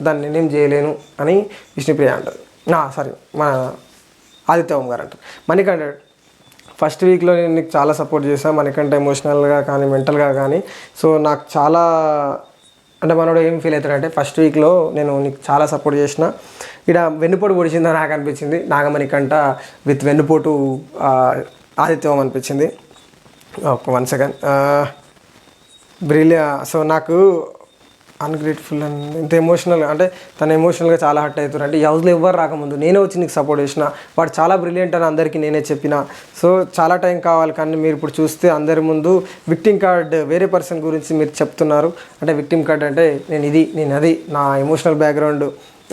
దాన్ని నేనేం చేయలేను అని విష్ణుప్రియ అంటారు. సారీ మన ఆదిత్యం గారు అంటారు. మణికంఠ ఫస్ట్ వీక్లో నేను నీకు చాలా సపోర్ట్ చేశాను, మనకంటే ఎమోషనల్గా కానీ మెంటల్గా కానీ. సో నాకు చాలా అంటే మనోడు ఏం ఫీల్ అవుతాడంటే ఫస్ట్ వీక్లో నేను నీకు చాలా సపోర్ట్ చేసిన, ఇక్కడ వెన్నుపోటు పొడిచిందని నాకు అనిపించింది. నాగమణికంట విత్ వెన్నుపోటు ఆదిత్యం అనిపించింది. ఒక 1 సెకండ్ సో నాకు అన్గ్రేట్ఫుల్ అని ఇంత ఎమోషనల్గా అంటే తను ఎమోషనల్గా చాలా హర్ట్ అవుతారు. అంటే ఈ హౌస్లో ఎవ్వరు రాకముందు నేనే వచ్చి నీకు సపోర్ట్ చేసిన, వాడు చాలా బ్రిలియంట్ అని అందరికీ నేనే చెప్పిన. సో చాలా టైం కావాలి, కానీ మీరు ఇప్పుడు చూస్తే అందరి ముందు విక్టిమ్ కార్డ్ వేరే పర్సన్ గురించి మీరు చెప్తున్నారు. అంటే విక్టిమ్ కార్డ్ అంటే నేను అది నా ఎమోషనల్ బ్యాక్గ్రౌండ్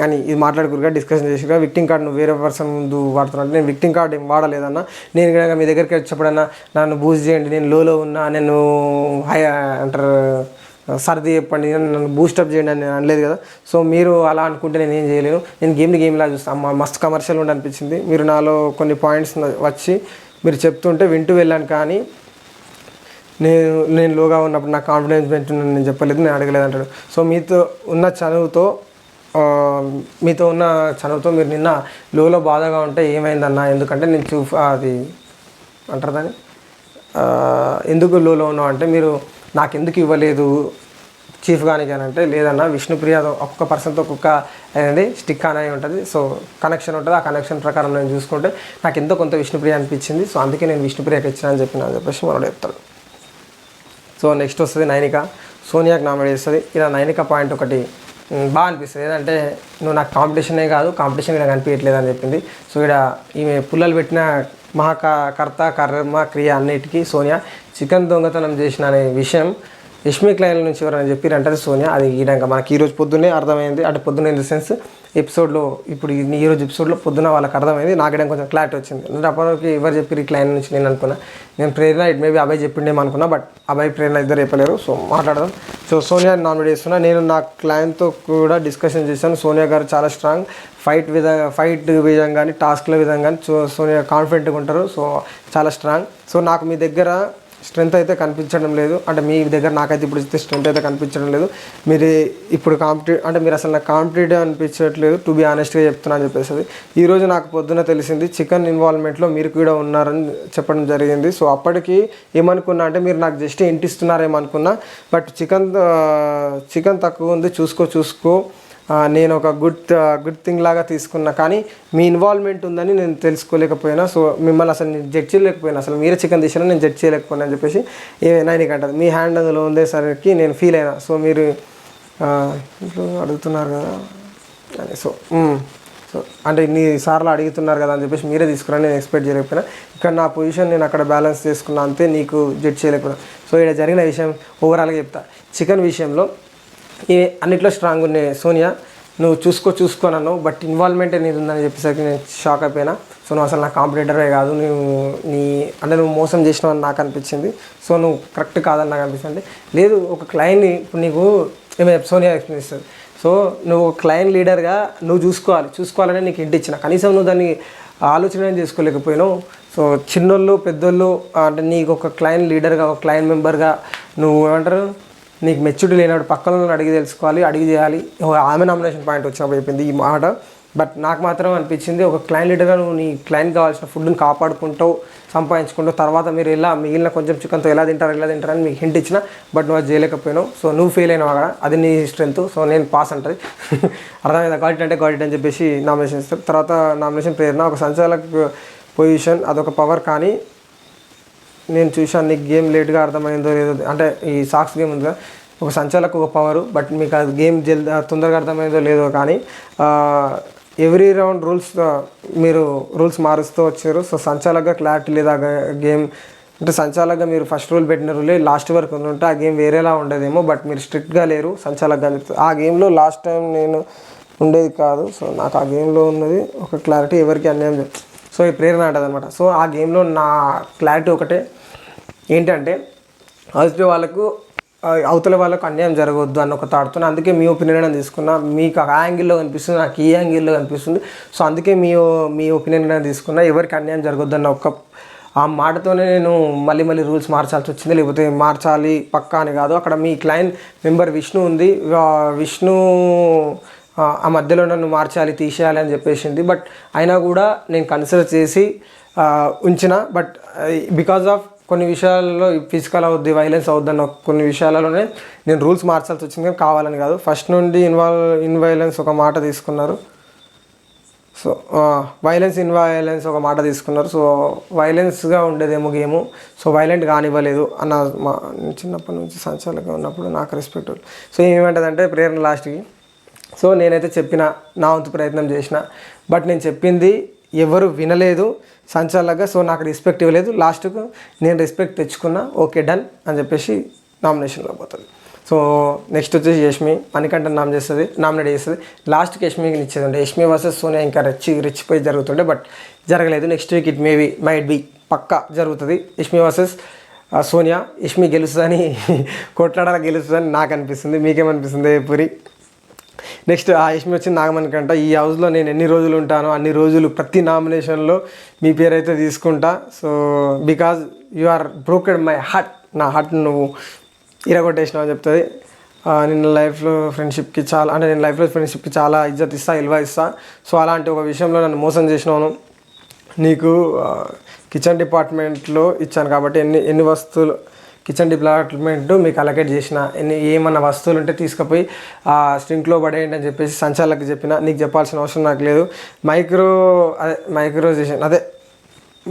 అని ఇది మాట్లాడుకురుగా డిస్కషన్ చేసిగా. విక్టిమ్ కార్డ్ నువ్వు వేరే పర్సన్ ముందు వాడుతున్నావు. నేను విక్టిమ్ కార్డ్ ఏం వాడలేదన్నా. నేను కనుక మీ దగ్గరికి వచ్చేప్పుడన్నా నన్ను బూస్ట్ చేయండి, నేను లోలో ఉన్నా, నేను హై అంటారు సర్ది చెప్పండి, నన్ను బూస్టప్ చేయండి అని నేను అనలేదు కదా. సో మీరు అలా అనుకుంటే నేను ఏం చేయలేను. నేను గేమ్లా చూస్తాను. మస్తు కమర్షియల్ ఉండి అనిపించింది. మీరు నాలో కొన్ని పాయింట్స్ వచ్చి మీరు చెప్తుంటే వింటూ వెళ్ళాను, కానీ నేను లోగా ఉన్నప్పుడు నాకు కాన్ఫిడెన్స్ పెంచున్నాను నేను చెప్పలేదు, నేను అడగలేదు అంటాడు. సో మీతో ఉన్న చనువుతో మీరు నిన్న లోలో బాధగా ఉంటే ఏమైందన్నా, ఎందుకంటే నేను అది అంటారు దాన్ని ఎందుకు లోలో ఉన్నావు అంటే మీరు నాకు ఎందుకు ఇవ్వలేదు చీఫ్ కానీ అంటే లేదన్నా విష్ణుప్రియ ఒక్కొక్క పర్సన్తో ఒక్కొక్క అనేది స్టిక్ అనేది ఉంటుంది. సో కనెక్షన్ ఉంటుంది, ఆ కనెక్షన్ ప్రకారం నేను చూసుకుంటే నాకు ఎంతో కొంత విష్ణుప్రియ అనిపించింది. సో అందుకే నేను విష్ణుప్రియకి ఇచ్చిన అని చెప్పేసి మనోడు చెప్తాడు. సో నెక్స్ట్ వస్తుంది నైనిక, సోనియాకి నామినేట్ చేస్తుంది. ఇలా నైనిక పాయింట్ ఒకటి బాగా అనిపిస్తుంది, ఏంటంటే నువ్వు నాకు కాంపిటీషనే కాదు, కాంపిటీషన్ ఇలా కనిపించట్లేదు అని చెప్పింది. సో ఇక్కడ ఈమె పుల్లలు పెట్టిన మహాకర్త కర్మ క్రియ అన్నిటికీ సోనియా చికెన్ దొంగతనం చేసిన అనే విషయం యష్మి క్లైన్ల నుంచి ఎవరైనా చెప్పారంటే సోనియా. అది ఈయనక మనకి ఈరోజు పొద్దున్నే అర్థమైంది. అంటే పొద్దున్నే ఇన్ ద సెన్స్ ఎపిసోడ్లో ఇప్పుడు ఈరోజు ఎపిసోడ్లో పొద్దున్న వాళ్ళకి అర్థమైంది. నాకు కొంచెం క్లారిటీ వచ్చింది. అంటే అప్పటికి ఎవరు చెప్పి క్లైన్ నుంచి నేను అనుకున్నా, నేను ప్రేరణ ఇట్ మేబీ అబ్బాయి చెప్పిండేమో అనుకున్నా, బట్ అబ్బాయి ప్రేరణ ఇద్దరు చెప్పలేరు. సో మాట్లాడదాం. సో సోనియా నామినేట్ చేస్తున్నా. నేను నా క్లైన్తో కూడా డిస్కషన్ చేశాను. సోనియా గారు చాలా స్ట్రాంగ్, ఫైట్ విధంగా కానీ టాస్క్ల విధంగా కానీ సోనియా కాన్ఫిడెంట్గా ఉంటారు. సో చాలా స్ట్రాంగ్. సో నాకు మీ దగ్గర స్ట్రెంత్ అయితే కనిపించడం లేదు, అంటే మీ దగ్గర నాకైతే ఇప్పుడు ఇస్తే స్ట్రెంత్ అయితే కనిపించడం లేదు. మీరు ఇప్పుడు మీరు అసలు నాకు కాంపిటేటివ్ అనిపించట్లేదు, టు బి ఆనెస్ట్గా చెప్తున్నా అని చెప్పేసి ఈరోజు నాకు పొద్దున తెలిసింది చికెన్ ఇన్వాల్వ్మెంట్లో మీరు కూడా ఉన్నారని చెప్పడం జరిగింది. సో అప్పటికి ఏమనుకున్నా అంటే మీరు నాకు జస్ట్ ఇంటిస్తున్నారేమనుకున్నా, బట్ చికెన్ తక్కువ ఉంది, చూసుకో నేను ఒక గుడ్ థింగ్ లాగా తీసుకున్నా, కానీ మీ ఇన్వాల్వ్మెంట్ ఉందని నేను తెలుసుకోలేకపోయినా. సో మిమ్మల్ని అసలు నేను జడ్జ్ చేయలేకపోయినా, అసలు మీరే చికెన్ తీసినా నేను జడ్జ్ చేయలేకపోయినా అని చెప్పేసి నైనిక అంటారు. మీ హ్యాండ్ అందులో ఉండేసరికి నేను ఫీల్ అయినా. సో మీరు ఇంట్లో అడుగుతున్నారు కదా అని, సో అంటే ఇన్ని సార్లు అడుగుతున్నారు కదా అని చెప్పేసి మీరే తీసుకురా, నేను ఎక్స్పెక్ట్ చేయలేకపోయినా. ఇక్కడ నా పొజిషన్ నేను అక్కడ బ్యాలెన్స్ చేసుకున్నా, అంతే, నీకు జడ్జ్ చేయలేకపోయినా. సో ఇక్కడ జరిగిన విషయం ఓవరాల్గా చెప్తా. చికెన్ విషయంలో అన్నిట్లో స్ట్రాంగ్ ఉన్నాయి సోనియా, నువ్వు చూసుకోనన్నావు, బట్ ఇన్వాల్వ్మెంట్ అనేది ఉందని చెప్పేసరికి నేను షాక్ అయిపోయినా. సో నువ్వు అసలు నా కాంపిటేటరే కాదు, నువ్వు మోసం చేసినావు అని నాకు అనిపించింది. సో నువ్వు కరెక్ట్ కాదని నాకు అనిపిస్తుంది. లేదు, ఒక క్లయింట్ని ఇప్పుడు నీకు ఏమైనా సోనియా ఎక్స్ప్లెయిన్ ఇస్తుంది. సో నువ్వు క్లయింట్ లీడర్గా నువ్వు చూసుకోవాలని నీకు ఇంటి ఇచ్చిన, కనీసం నువ్వు దాన్ని ఆలోచన చేసుకోలేకపోయినావు. సో చిన్నోళ్ళు పెద్దోళ్ళు అంటే నీకు ఒక క్లయింట్ లీడర్గా, ఒక క్లయింట్ మెంబర్గా నువ్వు ఏమంటారు, నీకు మెచ్యూరిటీ లేనప్పుడు పక్కన అడిగి తెలుసుకోవాలి, అడిగి చేయాలి. ఆమె నామినేషన్ పాయింట్ వచ్చినప్పుడు అయిపోయింది ఈ మాట. బట్ నాకు మాత్రం అనిపించింది, ఒక క్లయింట్ లీడర్గా నువ్వు నీ క్లయింట్ కావాల్సిన ఫుడ్ని కాపాడుకుంటావు, సంపాదించుకుంటావు, తర్వాత మీరు ఎలా మిగిలిన కొంచెం చికెన్తో ఎలా తింటారని మీకు హింట్ ఇచ్చిన, బట్ నువ్వు అది చేయలేకపోయినావు. సో నువ్వు ఫెయిల్ అయినావు అక్కడ, అది నీ స్ట్రెంత్. సో నేను పాస్ అంటది అర్థమైందా, గాడిట్ అని చెప్పేసి నామినేషన్ ఇస్తారు. తర్వాత నామినేషన్ ప్రేరణ, ఒక సంచాలక పొజిషన్ అదొక పవర్, కానీ నేను చూశాను నీకు గేమ్ లేట్గా అర్థమైందో లేదో, అంటే ఈ సాక్స్ గేమ్ ఉందిగా, ఒక సంచాలకు ఒక పవరు, బట్ మీకు అది గేమ్ తొందరగా అర్థమైందో లేదో, కానీ ఎవ్రీ రౌండ్ మీరు రూల్స్ మారుస్తూ వచ్చారు. సో సంచాలకుగా క్లారిటీ లేదా గేమ్, అంటే సంచాలకుగా మీరు ఫస్ట్ రూల్ పెట్టిన రూలే లాస్ట్ వరకు ఉంటే ఆ గేమ్ వేరేలా ఉండేదేమో, బట్ మీరు స్ట్రిక్ట్గా లేరు సంచాలకుగా అని చెప్తారు. ఆ గేమ్లో లాస్ట్ టైం నేను ఉండేది కాదు. సో నాకు ఆ గేమ్లో ఉన్నది ఒక క్లారిటీ, ఎవరికి అన్యాయం. సో ఈ ప్రేరణ అంటది అనమాట. సో ఆ గేమ్లో నా క్లారిటీ ఒకటే ఏంటంటే, అవతల వాళ్ళకు అన్యాయం జరగవద్దు అన్న ఒక థాట్తో, అందుకే మీ ఒపీనియన్ తీసుకున్నా. మీకు ఆ యాంగిల్లో కనిపిస్తుంది, నాకు ఈ యాంగిల్లో కనిపిస్తుంది. సో అందుకే మీ ఒపీనియన్ తీసుకున్నా, ఎవరికి అన్యాయం జరగవద్దు అన్న ఆ మాటతోనే నేను మళ్ళీ రూల్స్ మార్చాల్సి వచ్చింది. లేకపోతే మార్చాలి పక్కా అని కాదు. అక్కడ మీ క్లయింట్ మెంబర్ విష్ణు ఉంది, విష్ణు ఆ మధ్యలో నన్ను మార్చాలి, తీసేయాలి అని చెప్పేసింది. బట్ అయినా కూడా నేను కన్సిడర్ చేసి ఉంచిన. బట్ బికాజ్ ఆఫ్ కొన్ని విషయాల్లో ఫిజికల్ అవుద్ది, వైలెన్స్ అవుద్ది అన్న కొన్ని విషయాలలోనే నేను రూల్స్ మార్చాల్సి వచ్చింది, కానీ కావాలని కాదు. ఫస్ట్ నుండి ఇన్వైలెన్స్ ఒక మాట తీసుకున్నారు. సో ఇన్వైలెన్స్ ఒక మాట తీసుకున్నారు. సో వైలెన్స్గా ఉండేదేమో గేము, సో వైలెంట్ కానివ్వలేదు అన్న చిన్నప్పటి నుంచి సంచాలకంగా ఉన్నప్పుడు నాకు రెస్పెక్ట్. సో ఏమంటుందంటే ప్రేరణ లాస్ట్కి, సో నేనైతే చెప్పిన, నా వంతు ప్రయత్నం చేసిన, బట్ నేను చెప్పింది ఎవరు వినలేదు సంచాలకుగా. సో నాకు రెస్పెక్ట్ ఇవ్వలేదు. లాస్ట్కు నేను రెస్పెక్ట్ తెచ్చుకున్నా, ఓకే డన్ అని చెప్పేసి నామినేషన్లో పోతుంది. సో నెక్స్ట్ వచ్చేసి యష్మి మణికంఠ నామినేట్ చేస్తుంది. లాస్ట్కి యష్మికి ఇచ్చేదండి. యష్మి వర్సెస్ సోనియా ఇంకా రెచ్చిపోయి జరుగుతుండే, బట్ జరగలేదు. Next week it might be పక్కా జరుగుతుంది. యష్మి వర్సెస్ సోనియా. యష్మి గెలుస్తుందని కొట్లాడాల గెలుస్తుందని నాకు అనిపిస్తుంది. మీకేమనిపిస్తుంది పూరి? నెక్స్ట్ ఆ యష్మి వచ్చింది నాగమణికంట. ఈ హౌస్లో నేను ఎన్ని రోజులు ఉంటానో అన్ని రోజులు ప్రతి నామినేషన్లో మీ పేరు అయితే తీసుకుంటా. So because you are broked my heart, నా హార్ట్ నువ్వు ఇరగొట్టేసినావు అని చెప్తుంది. నేను లైఫ్లో ఫ్రెండ్షిప్కి చాలా ఇజ్జత్ ఇస్తా, విలువ ఇస్తా. సో అలాంటి ఒక విషయంలో నన్ను మోసం చేసినాను. నీకు కిచెన్ డిపార్ట్మెంట్లో ఇచ్చాను కాబట్టి ఎన్ని వస్తువులు కిచెన్ డిపార్ట్మెంట్ మీకు అలొకేట్ చేసిన, ఏమన్నా వస్తువులు ఉంటే తీసుకుపోయి స్ట్రింక్లో పడేయండి అని చెప్పేసి సంచాలకు చెప్పిన. నీకు చెప్పాల్సిన అవసరం నాకు లేదు. మైక్రోజేషన్ అదే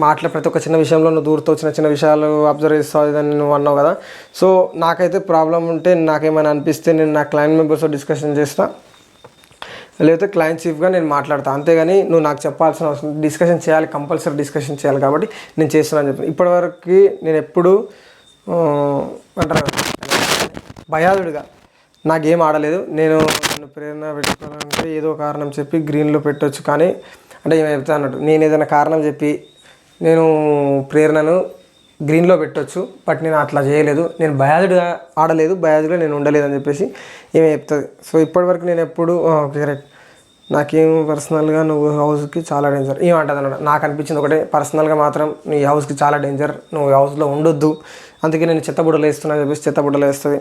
మాటలు ప్రతి ఒక్క చిన్న విషయంలో నువ్వు దూరుతో చిన్న విషయాలు అబ్జర్వ్ చేస్తావు అని నువ్వు అన్నావు కదా. సో నాకైతే ప్రాబ్లం ఉంటే, నాకేమైనా అనిపిస్తే నేను నా క్లయింట్ మెంబర్స్తో డిస్కషన్ చేస్తా, లేకపోతే క్లయింట్ చీఫ్గా నేను మాట్లాడతాను. అంతేగాని నువ్వు నాకు చెప్పాల్సిన అవసరం, డిస్కషన్ చేయాలి, కంపల్సరీ డిస్కషన్ చేయాలి కాబట్టి నేను చేస్తున్నాను అని చెప్పి. ఇప్పటివరకు నేను ఎప్పుడు అంటారు భయాదుడిగా నా గేమ్ ఆడలేదు. నన్ను ప్రేరణ పెట్టుకోవాలంటే ఏదో కారణం చెప్పి గ్రీన్లో పెట్టవచ్చు, కానీ అంటే ఏమైనా చెప్తా అన్నట్టు నేను ఏదైనా కారణం చెప్పి నేను ప్రేరణను గ్రీన్లో పెట్టవచ్చు, బట్ నేను అట్లా చేయలేదు. నేను భయాదుడిగా ఆడలేదు, భయాదుడిగా నేను ఉండలేదు అని చెప్పేసి ఏమే చెప్తుంది. సో ఇప్పటివరకు నేను ఎప్పుడు కరెక్ట్, నాకేం పర్సనల్గా నువ్వు హౌస్కి చాలా డేంజర్ ఏమంటుంది అన్నమాట. నాకు అనిపించింది ఒకటే, పర్సనల్గా మాత్రం నీ హౌస్కి చాలా డేంజర్, నువ్వు హౌస్లో ఉండొద్దు, అందుకే నేను చెత్తబుడ్డలు వేస్తున్నా అని చెప్పేసి చెత్తబుడ్డలు వేస్తుంది.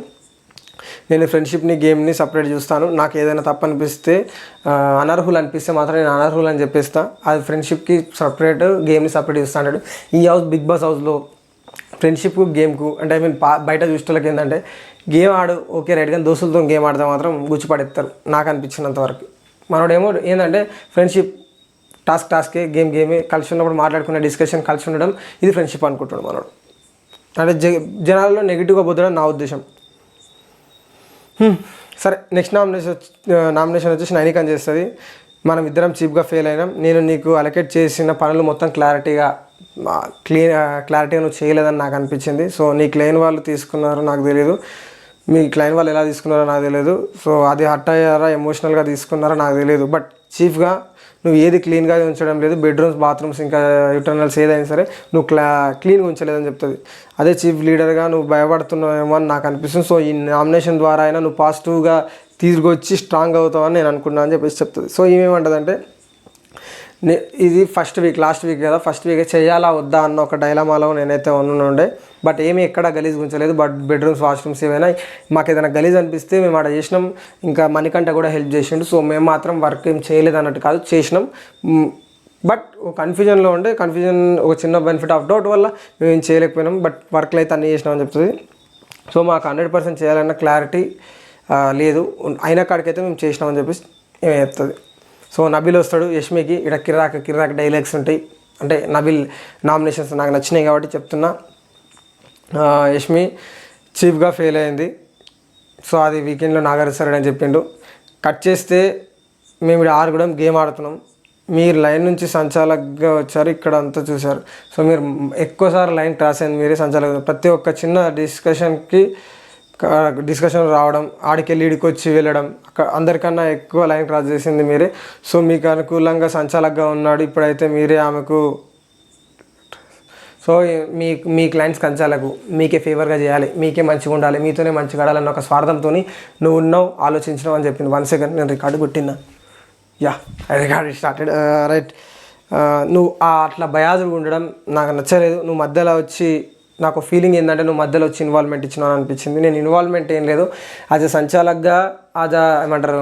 నేను ఫ్రెండ్షిప్ని గేమ్ని సపరేట్ చూస్తాను. నాకు ఏదైనా తప్పు అనిపిస్తే, అనర్హులు అనిపిస్తే మాత్రం నేను అనర్హులు అని చెప్పేస్తా. అది ఫ్రెండ్షిప్కి సపరేట్, గేమ్ని సపరేట్ చూస్తాడు. ఈ హౌస్ బిగ్ బాస్ హౌస్లో ఫ్రెండ్షిప్కు గేమ్కు అంటే బయట చూసేటోళ్ళకి ఏంటంటే గేమ్ ఆడు ఓకే రైట్, కానీ దోస్తులతో గేమ్ ఆడితే మాత్రం గుచ్చిపడేస్తారు నాకు అనిపించినంత వరకు. మనోడేమో ఏంటంటే ఫ్రెండ్షిప్ టాస్కే, గేమే, కలిసి ఉన్నప్పుడు మాట్లాడుకునే డిస్కషన్, కలిసి ఉండడం, ఇది ఫ్రెండ్షిప్ అనుకుంటాడు మనోడు. అంటే జనాల్లో నెగిటివ్గా పోతాడని నా ఉద్దేశం. సరే నెక్స్ట్ నామినేషన్ వచ్చేసి నైనికని చేస్తుంది. మనం ఇద్దరం చీప్గా ఫెయిల్ అయినాం. నేను నీకు అలొకేట్ చేసిన పనులు మొత్తం క్లారిటీగా నువ్వు చేయలేదని నాకు అనిపించింది. సో నీకు లేని వాళ్ళు తీసుకున్నారు నాకు తెలియదు. మీ క్లయింట్ వాళ్ళు ఎలా తీసుకున్నారో నాకు తెలియదు. సో అది హర్ట్ అయ్యారా, ఎమోషనల్గా తీసుకున్నారో నాకు తెలియదు. బట్ చీఫ్గా నువ్వు ఏది క్లీన్గా ఉంచడం లేదు, బెడ్రూమ్స్, బాత్రూమ్స్, ఇంకా యూటర్నల్స్ ఏదైనా సరే నువ్వు క్లీన్గా ఉంచలేదని చెప్తుంది. అదే చీఫ్ లీడర్గా నువ్వు భయపడుతున్నావేమో అని నాకు అనిపిస్తుంది. సో ఈ నామినేషన్ ద్వారా అయినా నువ్వు పాజిటివ్గా తిరిగి వచ్చి స్ట్రాంగ్ అవుతావని నేను అనుకున్నాను అని చెప్పేసి చెప్తుంది. సో ఏమేమంటదంటే, ఇది ఫస్ట్ వీక్, లాస్ట్ వీక్ కదా, ఫస్ట్ వీక్ చేయాలా వద్దా అన్న ఒక డైలమాలో నేనైతే ఉండే. బట్ ఏమీ ఎక్కడ గలీజ్ ఉంచలేదు. బట్ బెడ్రూమ్స్, వాష్రూమ్స్ ఏమైనా మాకు ఏదైనా గలీజ్ అనిపిస్తే మేము అక్కడ చేసినాం. ఇంకా మణికంఠ కూడా హెల్ప్ చేసిండు. సో మేము మాత్రం వర్క్ ఏం చేయలేదు అన్నట్టు కాదు, చేసినాం. బట్ కన్ఫ్యూజన్లో ఉండే, కన్ఫ్యూజన్ ఒక చిన్న బెనిఫిట్ ఆఫ్ డౌట్ వల్ల మేము ఏం చేయలేకపోయినాం. బట్ వర్క్లు అయితే అన్నీ చేసినామని చెప్తుంది. సో మాకు 100% చేయాలన్న క్లారిటీ లేదు, అయినా కాడికైతే మేము చేసినామని చెప్పేసి ఏమి చెప్తుంది. సో నబీల్ వస్తాడు యష్మికి. ఇక్కడ కిరాక్ డైలాగ్స్ ఉంటాయి. అంటే నబీల్ నామినేషన్స్ నాకు నచ్చినాయి కాబట్టి చెప్తున్నా. యష్మి చీఫ్గా ఫెయిల్ అయింది. సో అది వీకెండ్లో నాగార్జున అని చెప్పిండు. కట్ చేస్తే మేము ఇక్కడ ఆరుగుడం గేమ్ ఆడుతున్నాం, మీరు లైన్ నుంచి సంచాలకుగా వచ్చారు, ఇక్కడ అంతా చూశారు. సో మీరు ఎక్కువసార్లు లైన్ క్రాస్ అయింది మీరే సంచాలకులు. ప్రతి ఒక్క చిన్న డిస్కషన్ రావడం, ఆడికెళ్ళి ఈడికి వచ్చి వెళ్ళడం, అందరికన్నా ఎక్కువ లైన్ క్రాస్ చేసింది మీరే. సో మీకు అనుకూలంగా సంచాలకుగా ఉన్నాడు, ఇప్పుడైతే మీరే ఆమెకు. సో మీ క్లయింట్స్ సంచాలకు మీకే ఫేవర్గా చేయాలి, మీకే మంచిగా ఉండాలి, మీతోనే మంచిగా ఆడాలన్న ఒక స్వార్థంతో నువ్వు ఉన్నావు, ఆలోచించినావు అని చెప్పింది. 1 సెకండ్ నేను రికార్డు కొట్టినా. Record started. రైట్. నువ్వు అట్లా బయాజుగా ఉండడం నాకు నచ్చలేదు. నువ్వు మధ్యలో వచ్చి, నాకు ఫీలింగ్ ఏంటంటే నువ్వు మధ్యలో వచ్చి ఇన్వాల్వ్మెంట్ ఇచ్చినావు అనిపించింది. నేను ఇన్వాల్వ్మెంట్ ఏం లేదు, యాజ్ అ సంచాలకుగా, ఏమంటారు,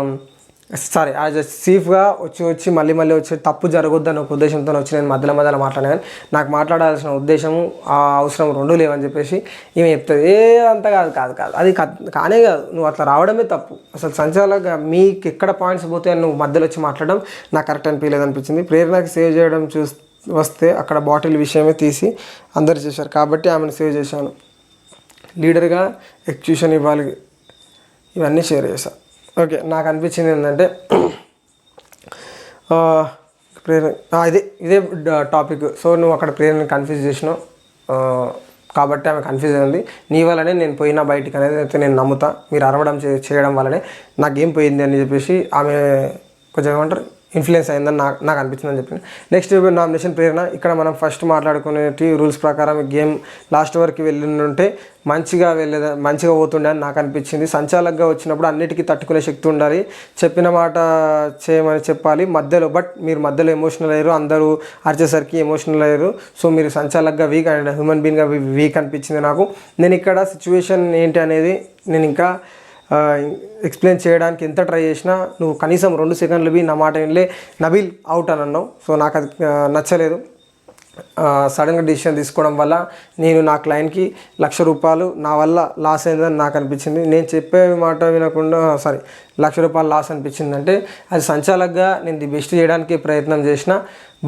యాజ్ అ చీఫ్గా వచ్చి మళ్ళీ వచ్చి తప్పు జరగొద్దని ఒక ఉద్దేశంతో వచ్చి నేను మధ్యలో మాట్లాడాను. కానీ నాకు మాట్లాడాల్సిన ఉద్దేశము, ఆ అవసరం రెండూ లేవని చెప్పేసి ఈమె చెప్తుంది. అంత కాదు అది కానే కాదు, నువ్వు అట్లా రావడమే తప్పు. అసలు సంచాలకుగా మీకు ఎక్కడ పాయింట్స్ పోతే నువ్వు మధ్యలో వచ్చి మాట్లాడడం నాకు కరెక్ట్ అనిపించలేదు అనిపించింది. ప్రేరణకి సేవ్ చేయడం వస్తే అక్కడ బాటిల్ విషయమే తీసి అందరు చేశారు కాబట్టి ఆమెను సేవ్ చేశాను. లీడర్గా ఎగ్జిక్యూషన్ ఇవ్వాలి, ఇవన్నీ షేర్ చేశాను. ఓకే, నాకు అనిపించింది ఏంటంటే ప్రేరణ ఇదే టాపిక్. సో నువ్వు అక్కడ ప్రేరణ కన్ఫ్యూజ్ చేసినావు కాబట్టి ఆమె కన్ఫ్యూజ్ అయింది. నీ వల్లనే నేను పోయినా బయటికి అనేది అయితే నేను నమ్ముతా. మీరు అరవడం చేయడం వల్లనే నాకేం పోయింది అని చెప్పేసి ఆమె కొంచెం ఏమంటారు ఇన్ఫ్లుయెన్స్ అయిందని నాకు అనిపించిందని చెప్పింది. నెక్స్ట్ నామినేషన్ ప్రేరణ. ఇక్కడ మనం ఫస్ట్ మాట్లాడుకునేటి రూల్స్ ప్రకారం గేమ్ లాస్ట్ వరకు వెళ్ళింటే మంచిగా పోతుండే అని నాకు అనిపించింది. సంచాలకుగా వచ్చినప్పుడు అన్నిటికీ తట్టుకునే శక్తి ఉండాలి, చెప్పిన మాట చేయమని చెప్పాలి మధ్యలో. బట్ మీరు మధ్యలో ఎమోషనల్ అయ్యారు, అందరూ అరిచేసరికి ఎమోషనల్ అయ్యారు. సో మీరు సంచాలకుగా వీక్ అండ్ హ్యూమన్ బీయింగ్గా వీక్ అనిపించింది నాకు. నేను ఇక్కడ సిచ్యువేషన్ ఏంటి అనేది నేను ఇంకా ఎక్స్ప్లెయిన్ చేయడానికి ఎంత ట్రై చేసినా నువ్వు కనీసం 2 సెకండ్లు నా మాట వినలే, నబీల్ అవుట్ అని అన్నావు. సో నాకు అది నచ్చలేదు. సడన్గా డిసిషన్ తీసుకోవడం వల్ల నేను నా క్లయింట్కి ₹1,00,000 నా వల్ల లాస్ అయిందని నాకు అనిపించింది. నేను చెప్పే మాట వినకుండా ₹1,00,000 లాస్ అనిపించింది అంటే అది సంచాలకుగా నేను ది బెస్ట్ చేయడానికి ప్రయత్నం చేసిన.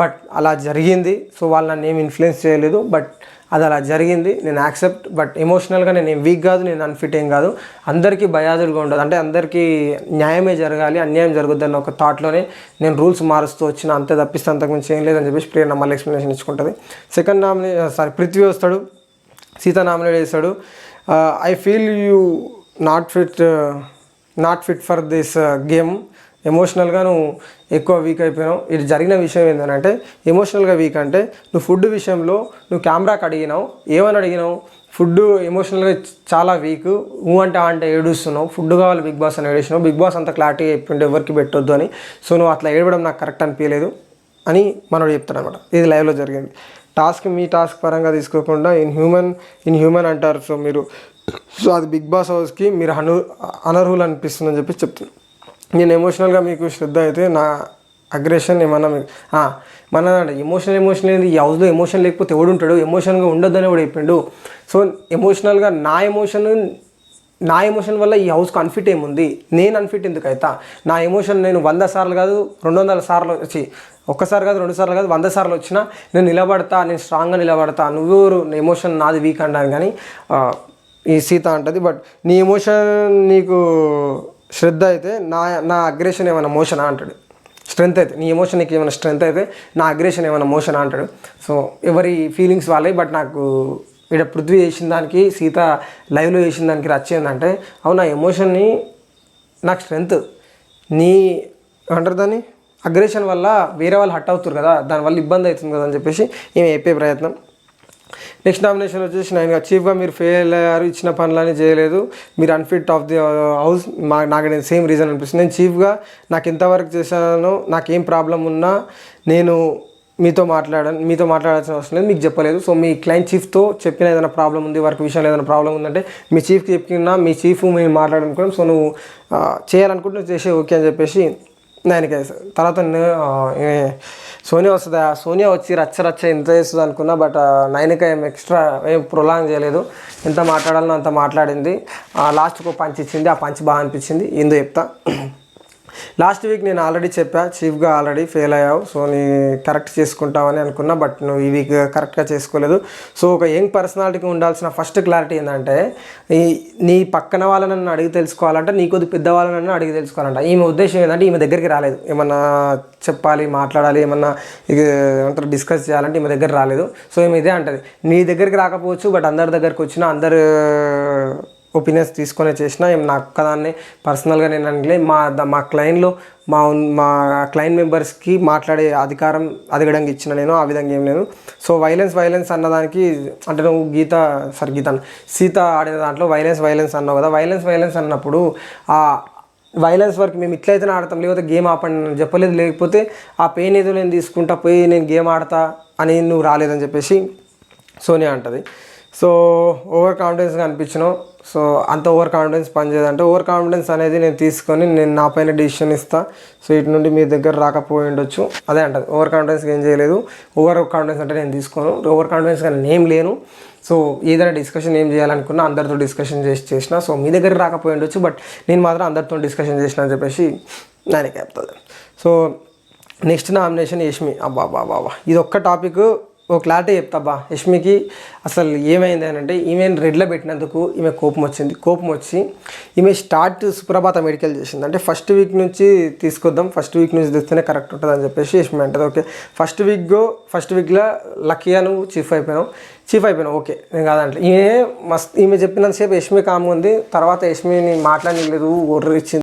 బట్ అలా జరిగింది. సో వాళ్ళు నన్ను ఏం ఇన్ఫ్లుయెన్స్ చేయలేదు, బట్ అది అలా జరిగింది, నేను యాక్సెప్ట్. బట్ ఎమోషనల్గా నేను ఏం వీక్ కాదు, నేను అన్ఫిట్ ఏం కాదు. అందరికీ బయాజులుగా ఉండదు, అంటే అందరికీ న్యాయమే జరగాలి, అన్యాయం జరుగుద్దని ఒక థాట్లోనే నేను రూల్స్ మారుస్తూ వచ్చిన, అంతే తప్పిస్తే అంతకుమించి ఏం లేదని చెప్పేసి ప్రేరణ మళ్ళీ ఎక్స్ప్లెనేషన్ ఇచ్చుకుంటుంది. సెకండ్ పృథ్వీ వస్తాడు, సీత నామినేట్ చేస్తాడు. I feel you not fit for this game. ఎమోషనల్గా నువ్వు ఎక్కువ వీక్ అయిపోయినావు. ఇది జరిగిన విషయం ఏంటంటే ఎమోషనల్గా వీక్ అంటే నువ్వు ఫుడ్ విషయంలో నువ్వు కెమెరాకి అడిగినావు, ఏమని అడిగినావు, ఫుడ్ ఎమోషనల్గా చాలా వీక్, అంటే ఏడుస్తున్నావు, ఫుడ్ కావాలి బిగ్ బాస్ అని ఏడుస్తున్నావు. బిగ్ బాస్ అంత క్లారిటీ చెప్పిండు ఎవరికి పెట్టొద్దు అని. సో నువ్వు అట్లా ఏడవడం నాకు కరెక్ట్ అనిపించలేదు అని మనోడు చెప్తాడు అనమాట. ఇది లైవ్లో జరిగింది. మీ టాస్క్ పరంగా తీసుకోకుండా ఇన్ హ్యూమన్ అంటారు. సో మీరు అది బిగ్ బాస్ హౌస్కి మీరు అనర్హులు అనిపిస్తుందని చెప్పి చెప్తున్నాను. నేను ఎమోషనల్గా మీకు శ్రద్ధ అయితే నా అగ్రెషన్ ఏమన్నా మన ఎమోషనల్ ఏంది, ఈ హౌస్లో ఎమోషన్ లేకపోతే ఎవడు ఉంటాడు, ఎమోషన్గా ఉండొద్దని ఎవడు చెప్పిండు. సో ఎమోషనల్గా నా ఎమోషన్ వల్ల ఈ హౌస్కి అన్ఫిట్ ఏముంది, నేను అన్ఫిట్ ఎందుకు అవుతా? నా ఎమోషన్ నేను 100 సార్లు కాదు 200 సార్లు వచ్చి, ఒక్కసారి కాదు 2 సార్లు కాదు 100 సార్లు వచ్చినా నేను నిలబడతా, నేను స్ట్రాంగ్గా నిలబడతా. నువ్వు ఎమోషన్ నాది వీక్ అంటాను కానీ ఈ సీత అంటది. బట్ నీ ఎమోషన్ నీకు శ్రద్ధ అయితే నా అగ్రెషన్ ఏమైనా మోషనా అంటాడు. స్ట్రెంత్ అయితే నీ ఎమోషన్ నీకు ఏమైనా స్ట్రెంత్ అయితే నా అగ్రెషన్ ఏమైనా మోషనా అంటాడు. సో ఎవరి ఫీలింగ్స్ వాళ్ళే. బట్ నాకు ఇక్కడ పృథ్వీ చేసిన దానికి సీత లైవ్లో చేసిన దానికి రచ్చిందంటే అవును ఆ ఎమోషన్ని నాకు స్ట్రెంత్ నీ అంటారు దాన్ని అగ్రెషన్ వల్ల వేరే వాళ్ళు హట్ అవుతారు కదా, దానివల్ల ఇబ్బంది అవుతుంది కదా అని చెప్పేసి ఏమి చెప్పే ప్రయత్నం. నెక్స్ట్ నామినేషన్ వచ్చేసి నేను చీఫ్గా మీరు ఫెయిల్ అయ్యారు, ఇచ్చిన పనులని చేయలేదు, మీరు అన్ఫిట్ ఆఫ్ ది హౌస్. నాకు నేను సేమ్ రీజన్ అనిపిస్తుంది. నేను చీఫ్గా నాకు ఎంతవరకు చేశానో, నాకేం ప్రాబ్లం ఉన్నా నేను మీతో మాట్లాడాల్సిన అవసరం లేదు, మీకు చెప్పలేదు. సో మీ క్లయింట్ చీఫ్తో చెప్పిన ఏదైనా ప్రాబ్లం ఉంది, వర్క్ విషయంలో ఏదైనా ప్రాబ్లం ఉందంటే మీ చీఫ్కి చెప్పినా మీ చీఫ్ మేము మాట్లాడాలనుకున్నాం. సో నువ్వు చేయాలనుకుంటే నువ్వు చేసే ఓకే అని చెప్పేసి దానికి. తర్వాత సోనియా వస్తుంది. సోనియా వచ్చి రచ్చ ఎంత చేస్తుంది అనుకున్నా, బట్ నైనిక ఏం ఎక్స్ట్రా ఏం ప్రొలాంగ్ చేయలేదు, ఎంత మాట్లాడాలనో అంత మాట్లాడింది. లాస్ట్కి ఒక పంచ్ ఇచ్చింది, ఆ పంచ్ బాగా అనిపించింది. ఏందో చెప్తా. లాస్ట్ వీక్ నేను ఆల్రెడీ చెప్పా చీఫ్గా ఆల్రెడీ ఫెయిల్ అయ్యావు, సో నీ కరెక్ట్ చేసుకుంటావని అనుకున్నా, బట్ నువ్వు ఈ వీక్ కరెక్ట్గా చేసుకోలేదు. సో ఒక యంగ్ పర్సనాలిటీకి ఉండాల్సిన ఫస్ట్ క్లారిటీ ఏంటంటే నీ పక్కన వాళ్ళని అడిగి తెలుసుకోవాలంటే నీ కొద్ది పెద్దవాళ్ళని అడిగి తెలుసుకోవాలంట. ఈమె ఉద్దేశం ఏంటంటే ఈమె దగ్గరికి రాలేదు, ఏమన్నా చెప్పాలి మాట్లాడాలి ఏమన్నా ఇక ఏమంటారు డిస్కస్ చేయాలంటే ఈమె దగ్గర రాలేదు. సో ఈమె ఇదే అంటది, నీ దగ్గరికి రాకపోవచ్చు బట్ అందరి దగ్గరికి వచ్చినా అందరు ఒపీనియన్స్ తీసుకొని చేసిన నా ఒక్కదాన్ని పర్సనల్గా నేను అనలే. మా క్లయింట్లో మా క్లయింట్ మెంబర్స్కి మాట్లాడే అధికారం అడగడానికి ఇచ్చిన నేను, ఆ విధంగా ఏం లేదు. సో వైలెన్స్ అన్నదానికి అంటే నువ్వు సీత ఆడిన దాంట్లో వైలెన్స్ అన్నావు కదా, వైలెన్స్ అన్నప్పుడు ఆ వైలెన్స్ వరకు మేము ఇట్లయితేనే ఆడతాం, లేకపోతే గేమ్ ఆపండి నేను చెప్పలేదు, లేకపోతే ఆ పెయిన్ ఏదో నేను తీసుకుంటా పోయి నేను గేమ్ ఆడతా అని నువ్వు రాలేదని చెప్పేసి సోనియా అంటది. సో ఓవర్ కాన్ఫిడెన్స్గా అనిపించినావు. సో అంత ఓవర్ కాన్ఫిడెన్స్ పనిచేయదంటే ఓవర్ కాన్ఫిడెన్స్ అనేది నేను తీసుకొని నేను నా పైన డిసిషన్ ఇస్తా, సో ఇటు నుండి మీ దగ్గర రాకపోయి ఉండొచ్చు అదే అంటది. ఓవర్ కాన్ఫిడెన్స్గా ఏం చేయలేదు, ఓవర్ కాన్ఫిడెన్స్ అంటే నేను తీసుకోను, ఓవర్ కాన్ఫిడెన్స్గా నేనేం లేను. సో ఏదైనా డిస్కషన్ ఏం చేయాలనుకున్నా అందరితో డిస్కషన్ చేసిన, సో మీ దగ్గర రాకపోయి ఉండొచ్చు బట్ నేను మాత్రం అందరితో డిస్కషన్ చేసిన అని చెప్పేసి దానికి చెప్తుంది. So next nomination Yashmi. అబ్బా ఇది ఒక్క టాపిక్ ఓ క్లారిటీ చెప్తాబ్బా. యష్మికి అసలు ఏమైంది అని అంటే ఈమె రెడ్లో పెట్టినందుకు ఈమె కోపం వచ్చి ఈమె సుప్రభాత మెడికల్ చేసింది. అంటే ఫస్ట్ వీక్ నుంచి తీసుకొద్దాం, ఫస్ట్ వీక్ నుంచి తెస్తేనే కరెక్ట్ ఉంటుంది అని చెప్పేసి యష్మి అంటది. ఓకే ఫస్ట్ వీక్లో లక్కీగా నువ్వు చీఫ్ అయిపోయినావు ఓకే నేను కాదంటే ఈమె చెప్పినంతసేపు యష్మి కామ్ ఉంది, తర్వాత యష్మిని మాట్లాడలేదు, ఒర్రు ఇచ్చింది.